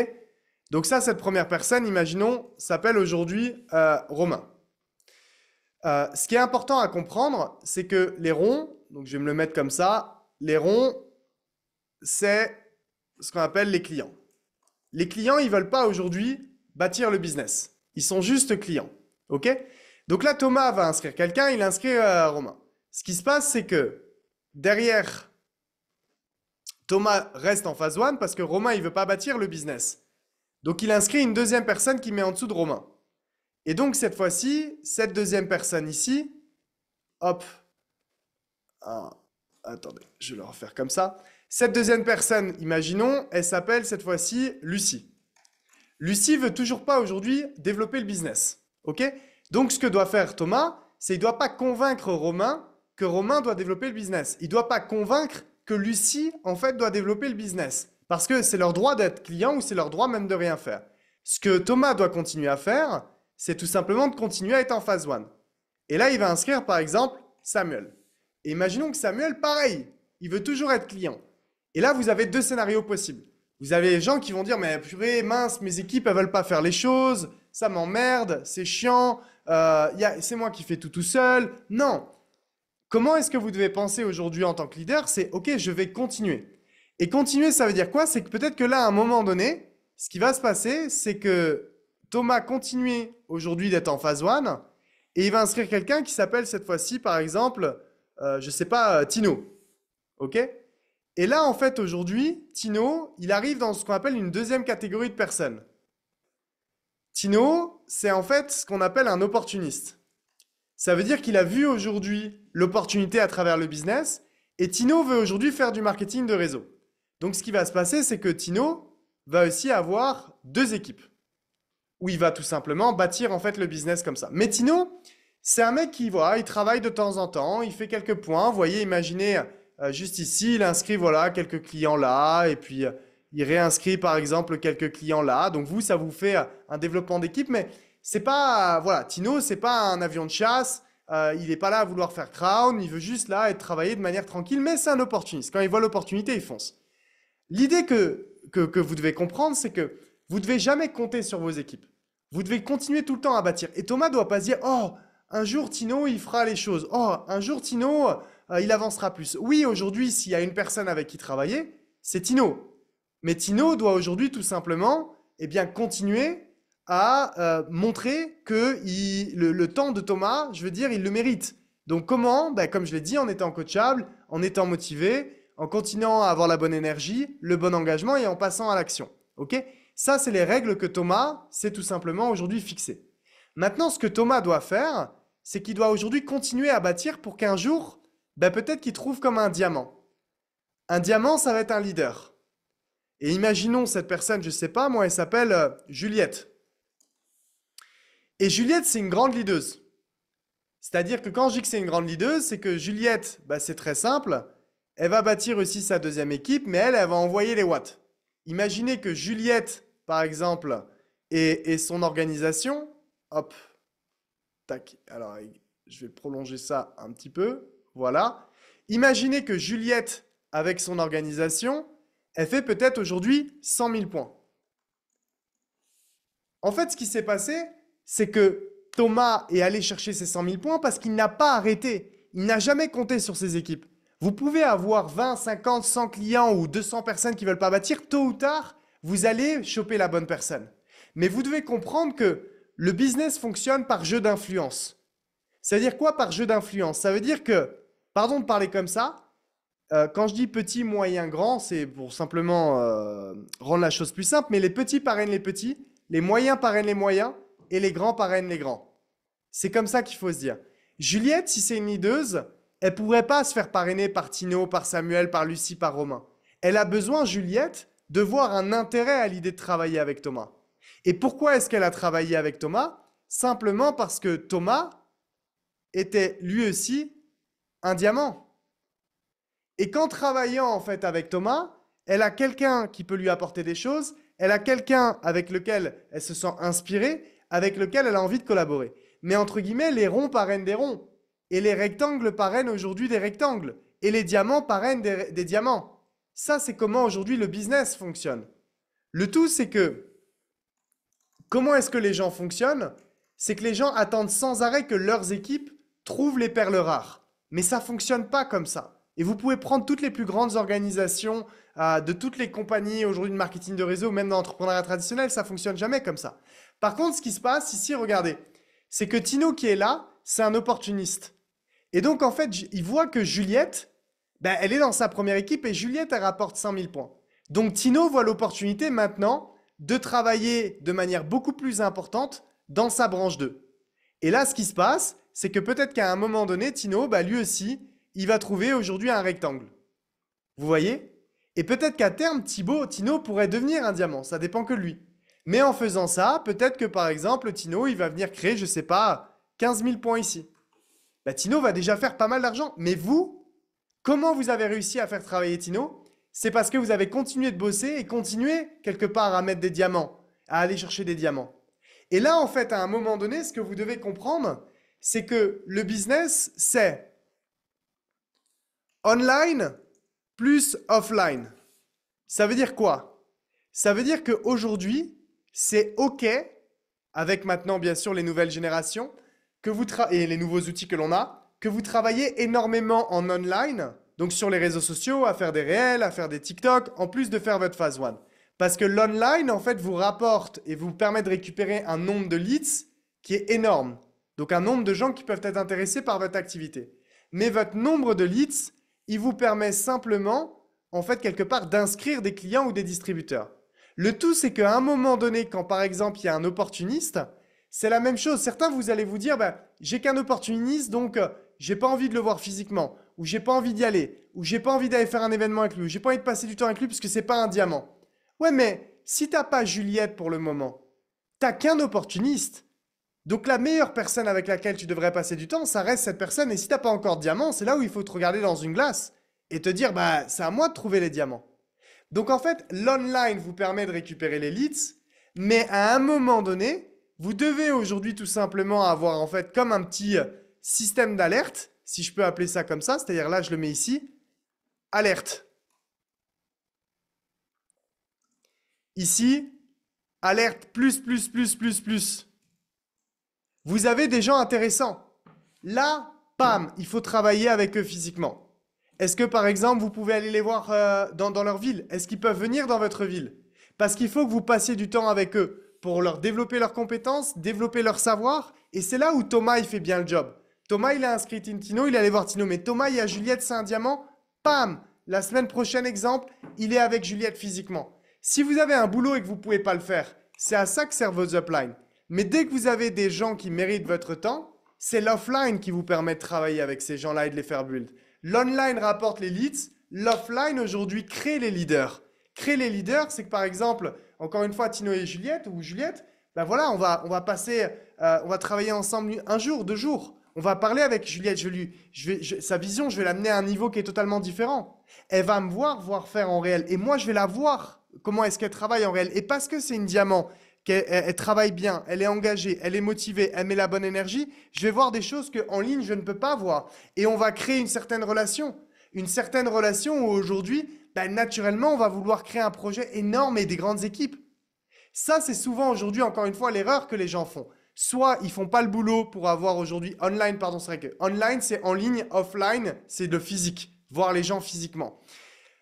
Donc ça, cette première personne, imaginons, s'appelle aujourd'hui Romain. Ce qui est important à comprendre, c'est que les ronds, donc je vais me le mettre comme ça, les ronds, c'est ce qu'on appelle les clients. Les clients, ils ne veulent pas aujourd'hui bâtir le business. Ils sont juste clients. OK? Donc là, Thomas va inscrire quelqu'un, il inscrit Romain. Ce qui se passe, c'est que derrière, Thomas reste en phase 1 parce que Romain, il ne veut pas bâtir le business. Donc, il inscrit une deuxième personne qui met en dessous de Romain. Et donc, cette fois-ci, cette deuxième personne ici, hop, attendez, je vais le refaire comme ça. Cette deuxième personne, imaginons, elle s'appelle cette fois-ci Lucie. Lucie veut toujours pas aujourd'hui développer le business. OK? Donc, ce que doit faire Thomas, c'est qu'il ne doit pas convaincre Romain que Romain doit développer le business. Il ne doit pas convaincre que Lucie, en fait, doit développer le business. Parce que c'est leur droit d'être client ou c'est leur droit même de rien faire. Ce que Thomas doit continuer à faire, c'est tout simplement de continuer à être en phase 1. Et là, il va inscrire, par exemple, Samuel. Et imaginons que Samuel, pareil, il veut toujours être client. Et là, vous avez deux scénarios possibles. Vous avez les gens qui vont dire, mais purée, mince, mes équipes, elles veulent pas faire les choses, ça m'emmerde, c'est chiant, c'est moi qui fais tout seul. Non. Comment est-ce que vous devez penser aujourd'hui en tant que leader? C'est, OK, je vais continuer. Et continuer, ça veut dire quoi? C'est que peut-être que là, à un moment donné, ce qui va se passer, c'est que Thomas continue aujourd'hui d'être en phase 1 et il va inscrire quelqu'un qui s'appelle cette fois-ci, par exemple, je ne sais pas, Tino. OK? Et là, en fait, aujourd'hui, Tino, il arrive dans ce qu'on appelle une deuxième catégorie de personnes. Tino, c'est en fait ce qu'on appelle un opportuniste. Ça veut dire qu'il a vu aujourd'hui l'opportunité à travers le business et Tino veut aujourd'hui faire du marketing de réseau. Donc, ce qui va se passer, c'est que Tino va aussi avoir deux équipes où il va tout simplement bâtir en fait le business comme ça. Mais Tino, c'est un mec qui, voilà, il travaille de temps en temps, il fait quelques points. Vous voyez, imaginez juste ici, il inscrit voilà, quelques clients là et puis il réinscrit par exemple quelques clients là. Donc vous, ça vous fait un développement d'équipe, mais c'est pas, voilà, Tino, c'est pas un avion de chasse. Il n'est pas là à vouloir faire crown, il veut juste là être travailler de manière tranquille, mais c'est un opportuniste. Quand il voit l'opportunité, il fonce. L'idée que vous devez comprendre, c'est que vous ne devez jamais compter sur vos équipes. Vous devez continuer tout le temps à bâtir. Et Thomas ne doit pas se dire, oh, un jour Tino, il fera les choses. Oh, un jour Tino, il avancera plus. Oui, aujourd'hui, s'il y a une personne avec qui travailler, c'est Tino. Mais Tino doit aujourd'hui tout simplement eh bien, continuer à montrer que le temps de Thomas, je veux dire, il le mérite. Donc comment? Ben, comme je l'ai dit, en étant coachable, en étant motivé, en continuant à avoir la bonne énergie, le bon engagement et en passant à l'action. OK? Ça, c'est les règles que Thomas s'est tout simplement aujourd'hui fixées. Maintenant, ce que Thomas doit faire, c'est qu'il doit aujourd'hui continuer à bâtir pour qu'un jour, ben, peut-être qu'il trouve comme un diamant. Un diamant, ça va être un leader. Et imaginons cette personne, je ne sais pas, moi, elle s'appelle Juliette. Et Juliette, c'est une grande leaduse. C'est-à-dire que quand je dis que c'est une grande leaduse, c'est que Juliette, ben, c'est très simple. Elle va bâtir aussi sa deuxième équipe, mais elle va envoyer les watts. Imaginez que Juliette, par exemple, et son organisation, hop, tac, alors je vais prolonger ça un petit peu, voilà. Imaginez que Juliette, avec son organisation, elle fait peut-être aujourd'hui 100 000 points. En fait, ce qui s'est passé, c'est que Thomas est allé chercher ses 100 000 points parce qu'il n'a pas arrêté. il n'a jamais compté sur ses équipes. Vous pouvez avoir 20, 50, 100 clients ou 200 personnes qui ne veulent pas bâtir. Tôt ou tard, vous allez choper la bonne personne. Mais vous devez comprendre que le business fonctionne par jeu d'influence. Ça veut dire quoi par jeu d'influence? Ça veut dire que, pardon de parler comme ça, quand je dis petit, moyen, grand, c'est pour simplement rendre la chose plus simple, mais les petits parrainent les petits, les moyens parrainent les moyens et les grands parrainent les grands. C'est comme ça qu'il faut se dire. Juliette, si c'est une leaduse, elle ne pourrait pas se faire parrainer par Tino, par Samuel, par Lucie, par Romain. Elle a besoin, Juliette, de voir un intérêt à l'idée de travailler avec Thomas. Et pourquoi est-ce qu'elle a travaillé avec Thomas? Simplement parce que Thomas était lui aussi un diamant. Et qu'en travaillant en fait avec Thomas, elle a quelqu'un qui peut lui apporter des choses, elle a quelqu'un avec lequel elle se sent inspirée, avec lequel elle a envie de collaborer. Mais entre guillemets, les ronds parrainent des ronds. Et les rectangles parrainent aujourd'hui des rectangles. Et les diamants parrainent des diamants. Ça, c'est comment aujourd'hui le business fonctionne. Le tout, c'est que, comment est-ce que les gens fonctionnent? C'est que les gens attendent sans arrêt que leurs équipes trouvent les perles rares. Mais ça ne fonctionne pas comme ça. Et vous pouvez prendre toutes les plus grandes organisations de toutes les compagnies aujourd'hui de marketing de réseau, même dans l'entrepreneuriat traditionnel, ça ne fonctionne jamais comme ça. Par contre, ce qui se passe ici, regardez, c'est que Tino qui est là, c'est un opportuniste. Et donc, en fait, il voit que Juliette, ben, elle est dans sa première équipe et Juliette, elle rapporte 100 000 points. Donc, Tino voit l'opportunité maintenant de travailler de manière beaucoup plus importante dans sa branche 2. Et là, ce qui se passe, c'est que peut-être qu'à un moment donné, Tino, ben, lui aussi, il va trouver aujourd'hui un rectangle. Vous voyez? Et peut-être qu'à terme, Tino pourrait devenir un diamant. Ça dépend que de lui. Mais en faisant ça, peut-être que par exemple, Tino, il va venir créer, je ne sais pas, 15 000 points ici. Bah, Tino va déjà faire pas mal d'argent. Mais vous, comment vous avez réussi à faire travailler Tino? C'est parce que vous avez continué de bosser et continué quelque part à mettre des diamants, à aller chercher des diamants. Et là, en fait, à un moment donné, ce que vous devez comprendre, c'est que le business, c'est online plus offline. Ça veut dire quoi? Ça veut dire qu'aujourd'hui, c'est OK, avec maintenant bien sûr les nouvelles générations et les nouveaux outils que l'on a, que vous travaillez énormément en online, donc sur les réseaux sociaux, à faire des réels, à faire des TikTok, en plus de faire votre phase 1. Parce que l'online, en fait, vous rapporte et vous permet de récupérer un nombre de leads qui est énorme. Donc un nombre de gens qui peuvent être intéressés par votre activité. Mais votre nombre de leads, il vous permet simplement, en fait, quelque part, d'inscrire des clients ou des distributeurs. Le tout, c'est qu'à un moment donné, quand par exemple, il y a un opportuniste, c'est la même chose. Certains, vous allez vous dire, bah, j'ai qu'un opportuniste, donc j'ai pas envie de le voir physiquement, ou j'ai pas envie d'y aller, ou j'ai pas envie d'aller faire un événement avec lui, ou j'ai pas envie de passer du temps avec lui parce que c'est pas un diamant. Ouais, mais si t'as pas Juliette pour le moment, t'as qu'un opportuniste. Donc la meilleure personne avec laquelle tu devrais passer du temps, ça reste cette personne. Et si t'as pas encore de diamant, c'est là où il faut te regarder dans une glace et te dire, bah, c'est à moi de trouver les diamants. Donc en fait, l'online vous permet de récupérer les leads, mais à un moment donné, vous devez aujourd'hui tout simplement avoir en fait comme un petit système d'alerte, si je peux appeler ça comme ça, c'est-à-dire là je le mets ici, alerte. Ici, alerte plus, plus, plus, plus, plus. Vous avez des gens intéressants. Là, pam, il faut travailler avec eux physiquement. Est-ce que par exemple, vous pouvez aller les voir dans leur ville? Est-ce qu'ils peuvent venir dans votre ville? Parce qu'il faut que vous passiez du temps avec eux pour leur développer leurs compétences, développer leur savoir. Et c'est là où Thomas, il fait bien le job. Thomas, il a inscrit Tino, il est allé voir Tino. Mais Thomas, il y a Juliette, c'est un diamant. Pam! La semaine prochaine, exemple, il est avec Juliette physiquement. Si vous avez un boulot et que vous ne pouvez pas le faire, c'est à ça que servent vos uplines. Mais dès que vous avez des gens qui méritent votre temps, c'est l'offline qui vous permet de travailler avec ces gens-là et de les faire build. L'online rapporte les leads, l'offline aujourd'hui crée les leaders. Créer les leaders, c'est que par exemple, encore une fois, Tino et Juliette, ou Juliette, ben voilà, on va travailler ensemble un jour, 2 jours. On va parler avec Juliette, sa vision, je vais l'amener à un niveau qui est totalement différent. Elle va me voir faire en réel. Et moi, je vais la voir, comment est-ce qu'elle travaille en réel. Et parce que c'est une diamant, qu'elle travaille bien, elle est engagée, elle est motivée, elle met la bonne énergie, je vais voir des choses qu'en ligne, je ne peux pas voir. Et on va créer une certaine relation. Une certaine relation où aujourd'hui, ben, naturellement, on va vouloir créer un projet énorme et des grandes équipes. Ça, c'est souvent aujourd'hui, encore une fois, l'erreur que les gens font. Soit ils font pas le boulot pour avoir aujourd'hui online, pardon, c'est vrai que online c'est en ligne, offline c'est de physique, voir les gens physiquement.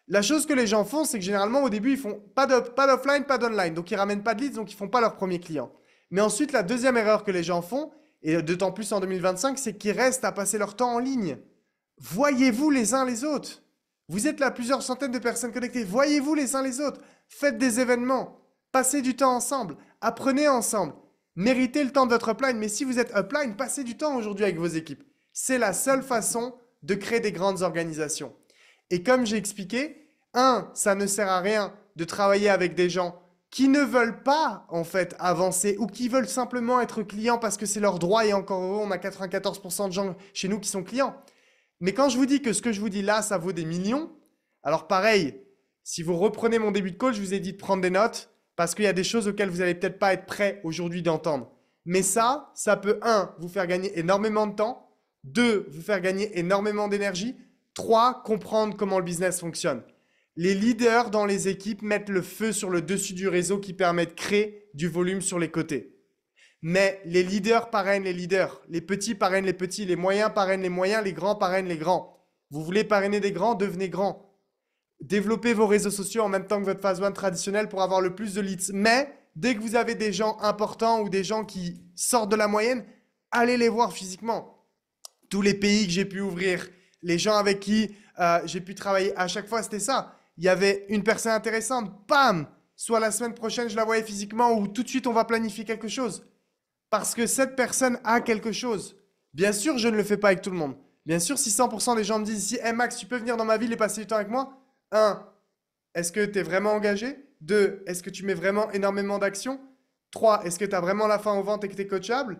La chose que les gens font, c'est que généralement au début ils font pas d'offline, pas d'online, donc ils ramènent pas de leads, donc ils font pas leur premier client. Mais ensuite la deuxième erreur que les gens font, et d'autant plus en 2025, c'est qu'ils restent à passer leur temps en ligne. Voyez-vous les uns les autres. Vous êtes là plusieurs centaines de personnes connectées. Voyez-vous les uns les autres. Faites des événements. Passez du temps ensemble. Apprenez ensemble. Méritez le temps de votre upline. Mais si vous êtes upline, passez du temps aujourd'hui avec vos équipes. C'est la seule façon de créer des grandes organisations. Et comme j'ai expliqué, ça ne sert à rien de travailler avec des gens qui ne veulent pas en fait avancer ou qui veulent simplement être clients parce que c'est leur droit et encore heureux, on a 94% de gens chez nous qui sont clients. Mais quand je vous dis que ce que je vous dis là, ça vaut des millions, alors pareil, si vous reprenez mon début de call, je vous ai dit de prendre des notes parce qu'il y a des choses auxquelles vous n'allez peut-être pas être prêt aujourd'hui d'entendre. Mais ça peut, vous faire gagner énormément de temps, 2, vous faire gagner énormément d'énergie, 3, comprendre comment le business fonctionne. Les leaders dans les équipes mettent le feu sur le dessus du réseau qui permet de créer du volume sur les côtés. Mais les leaders parrainent les leaders, les petits parrainent les petits, les moyens parrainent les moyens, les grands parrainent les grands. Vous voulez parrainer des grands, devenez grands. Développez vos réseaux sociaux en même temps que votre phase 1 traditionnelle pour avoir le plus de leads. Mais dès que vous avez des gens importants ou des gens qui sortent de la moyenne, allez les voir physiquement. Tous les pays que j'ai pu ouvrir, les gens avec qui j'ai pu travailler, à chaque fois c'était ça. Il y avait une personne intéressante, bam, soit la semaine prochaine je la voyais physiquement ou tout de suite on va planifier quelque chose. Parce que cette personne a quelque chose. Bien sûr, je ne le fais pas avec tout le monde. Bien sûr, si 100% des gens me disent ici, hey Max, tu peux venir dans ma ville et passer du temps avec moi? 1, est-ce que tu es vraiment engagé? 2, est-ce que tu mets vraiment énormément d'action? 3, est-ce que tu as vraiment la fin au ventre et que tu es coachable?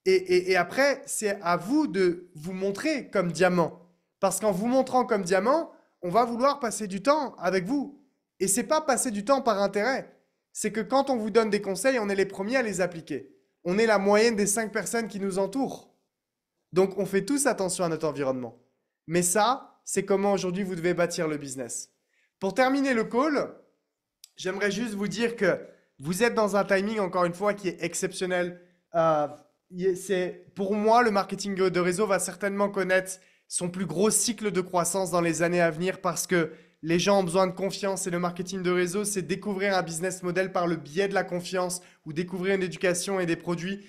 Et après, c'est à vous de vous montrer comme diamant. Parce qu'en vous montrant comme diamant, on va vouloir passer du temps avec vous. Et c'est pas passer du temps par intérêt. C'est que quand on vous donne des conseils, on est les premiers à les appliquer. On est la moyenne des 5 personnes qui nous entourent. Donc, on fait tous attention à notre environnement. Mais ça, c'est comment aujourd'hui vous devez bâtir le business. Pour terminer le call, j'aimerais juste vous dire que vous êtes dans un timing, encore une fois, qui est exceptionnel. Pour moi, le marketing de réseau va certainement connaître son plus gros cycle de croissance dans les années à venir parce que les gens ont besoin de confiance et le marketing de réseau, c'est découvrir un business model par le biais de la confiance ou découvrir une éducation et des produits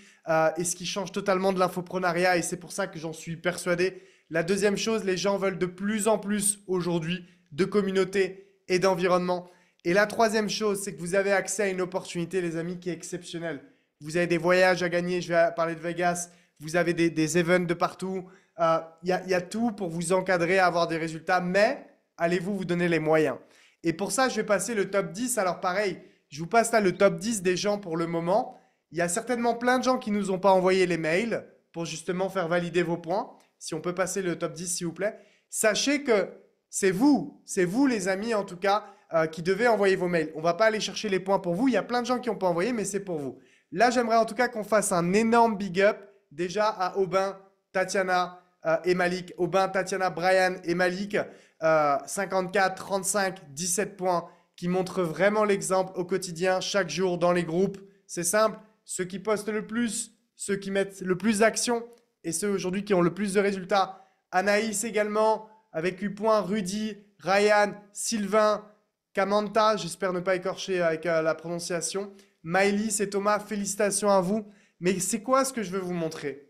et ce qui change totalement de l'infoprenariat et c'est pour ça que j'en suis persuadé. La deuxième chose, les gens veulent de plus en plus aujourd'hui de communauté et d'environnement. Et la troisième chose, c'est que vous avez accès à une opportunité, les amis, qui est exceptionnelle. Vous avez des voyages à gagner, je vais parler de Vegas, vous avez des events de partout. Il y a tout pour vous encadrer à avoir des résultats, mais allez-vous vous donner les moyens. Et pour ça, je vais passer le top 10. Alors pareil, je vous passe là le top 10 des gens pour le moment. Il y a certainement plein de gens qui ne nous ont pas envoyé les mails pour justement faire valider vos points. Si on peut passer le top 10, s'il vous plaît. Sachez que c'est vous les amis en tout cas, qui devez envoyer vos mails. On ne va pas aller chercher les points pour vous. Il y a plein de gens qui n'ont pas envoyé, mais c'est pour vous. Là, j'aimerais en tout cas qu'on fasse un énorme big up déjà à Aubin, Tatiana et Malik. Aubin, Tatiana, Brian et Malik. 54, 35, 17 points qui montrent vraiment l'exemple au quotidien, chaque jour dans les groupes. C'est simple, ceux qui postent le plus, ceux qui mettent le plus d'action et ceux aujourd'hui qui ont le plus de résultats. Anaïs également, avec 8 points, Rudy, Ryan, Sylvain, Kamanta, j'espère ne pas écorcher avec la prononciation. Maëlys et Thomas, félicitations à vous. Mais c'est quoi ce que je veux vous montrer?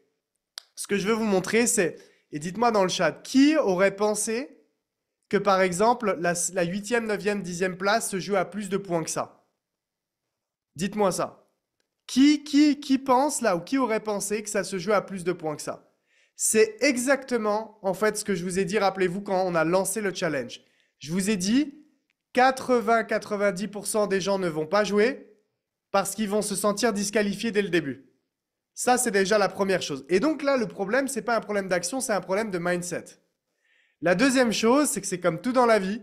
Ce que je veux vous montrer, c'est, et dites-moi dans le chat, qui aurait pensé que par exemple, la 8e, 9e, 10e place se joue à plus de points que ça? Dites-moi ça. Qui pense là ou qui aurait pensé que ça se joue à plus de points que ça? C'est exactement en fait ce que je vous ai dit, rappelez-vous, quand on a lancé le challenge. Je vous ai dit, 80-90% des gens ne vont pas jouer parce qu'ils vont se sentir disqualifiés dès le début. Ça, c'est déjà la première chose. Et donc là, le problème, ce n'est pas un problème d'action, c'est un problème de mindset. La deuxième chose, c'est que c'est comme tout dans la vie.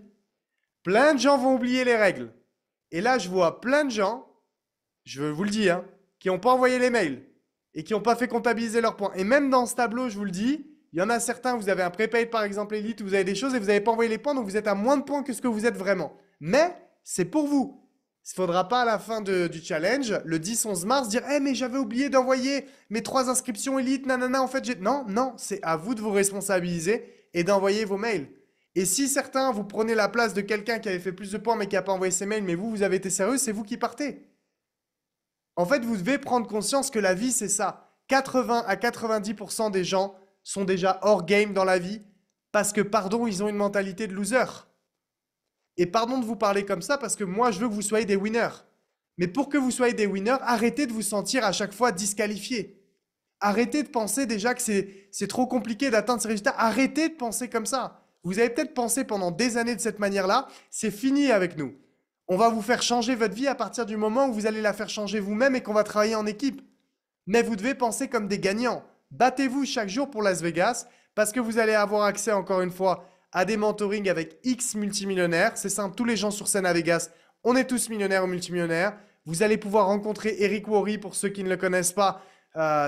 Plein de gens vont oublier les règles. Et là, je vois plein de gens, je vous le dis, qui n'ont pas envoyé les mails et qui n'ont pas fait comptabiliser leurs points. Et même dans ce tableau, je vous le dis, il y en a certains, vous avez un prépaid par exemple Elite, vous avez des choses et vous n'avez pas envoyé les points, donc vous êtes à moins de points que ce que vous êtes vraiment. Mais c'est pour vous. Il ne faudra pas à la fin du challenge, le 10-11 mars, dire «Eh mais j'avais oublié d'envoyer mes 3 inscriptions élites, nanana, en fait j'ai...» Non, non, c'est à vous de vous responsabiliser et d'envoyer vos mails. Et si certains, vous prenez la place de quelqu'un qui avait fait plus de points mais qui n'a pas envoyé ses mails, mais vous avez été sérieux, c'est vous qui partez. En fait, vous devez prendre conscience que la vie, c'est ça. 80 à 90% des gens sont déjà hors game dans la vie parce que, pardon, ils ont une mentalité de loser. Et pardon de vous parler comme ça parce que moi, je veux que vous soyez des winners. Mais pour que vous soyez des winners, arrêtez de vous sentir à chaque fois disqualifié. Arrêtez de penser déjà que c'est trop compliqué d'atteindre ces résultats. Arrêtez de penser comme ça. Vous avez peut-être pensé pendant des années de cette manière-là. C'est fini avec nous. On va vous faire changer votre vie à partir du moment où vous allez la faire changer vous-même et qu'on va travailler en équipe. Mais vous devez penser comme des gagnants. Battez-vous chaque jour pour Las Vegas parce que vous allez avoir accès, encore une fois, à des mentorings avec X multimillionnaires. C'est simple, tous les gens sur scène à Vegas, on est tous millionnaires ou multimillionnaires. Vous allez pouvoir rencontrer Eric Worre, pour ceux qui ne le connaissent pas.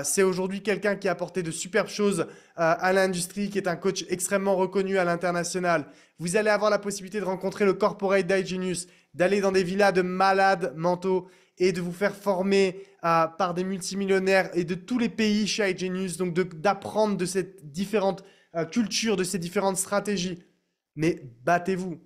C'est aujourd'hui quelqu'un qui a apporté de superbes choses à l'industrie, qui est un coach extrêmement reconnu à l'international. Vous allez avoir la possibilité de rencontrer le corporate d'Igenius, d'aller dans des villas de malades mentaux et de vous faire former par des multimillionnaires et de tous les pays chez Igenius, donc d'apprendre de ces différentes cultures, de ces différentes stratégies. Mais battez-vous,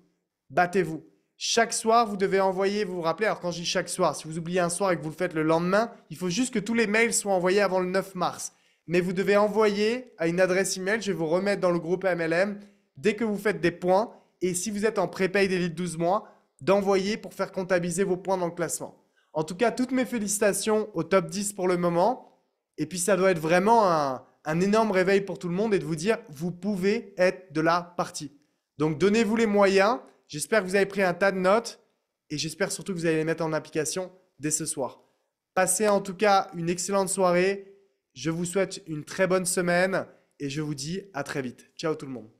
battez-vous. Chaque soir, vous devez envoyer, vous vous rappelez, alors quand je dis chaque soir, si vous oubliez un soir et que vous le faites le lendemain, il faut juste que tous les mails soient envoyés avant le 9 mars. Mais vous devez envoyer à une adresse email, je vais vous remettre dans le groupe MLM, dès que vous faites des points, et si vous êtes en prépay d'élite 12 mois, d'envoyer pour faire comptabiliser vos points dans le classement. En tout cas, toutes mes félicitations au top 10 pour le moment. Et puis, ça doit être vraiment un énorme réveil pour tout le monde et de vous dire, vous pouvez être de la partie. Donc, donnez-vous les moyens. J'espère que vous avez pris un tas de notes et j'espère surtout que vous allez les mettre en application dès ce soir. Passez en tout cas une excellente soirée. Je vous souhaite une très bonne semaine et je vous dis à très vite. Ciao tout le monde.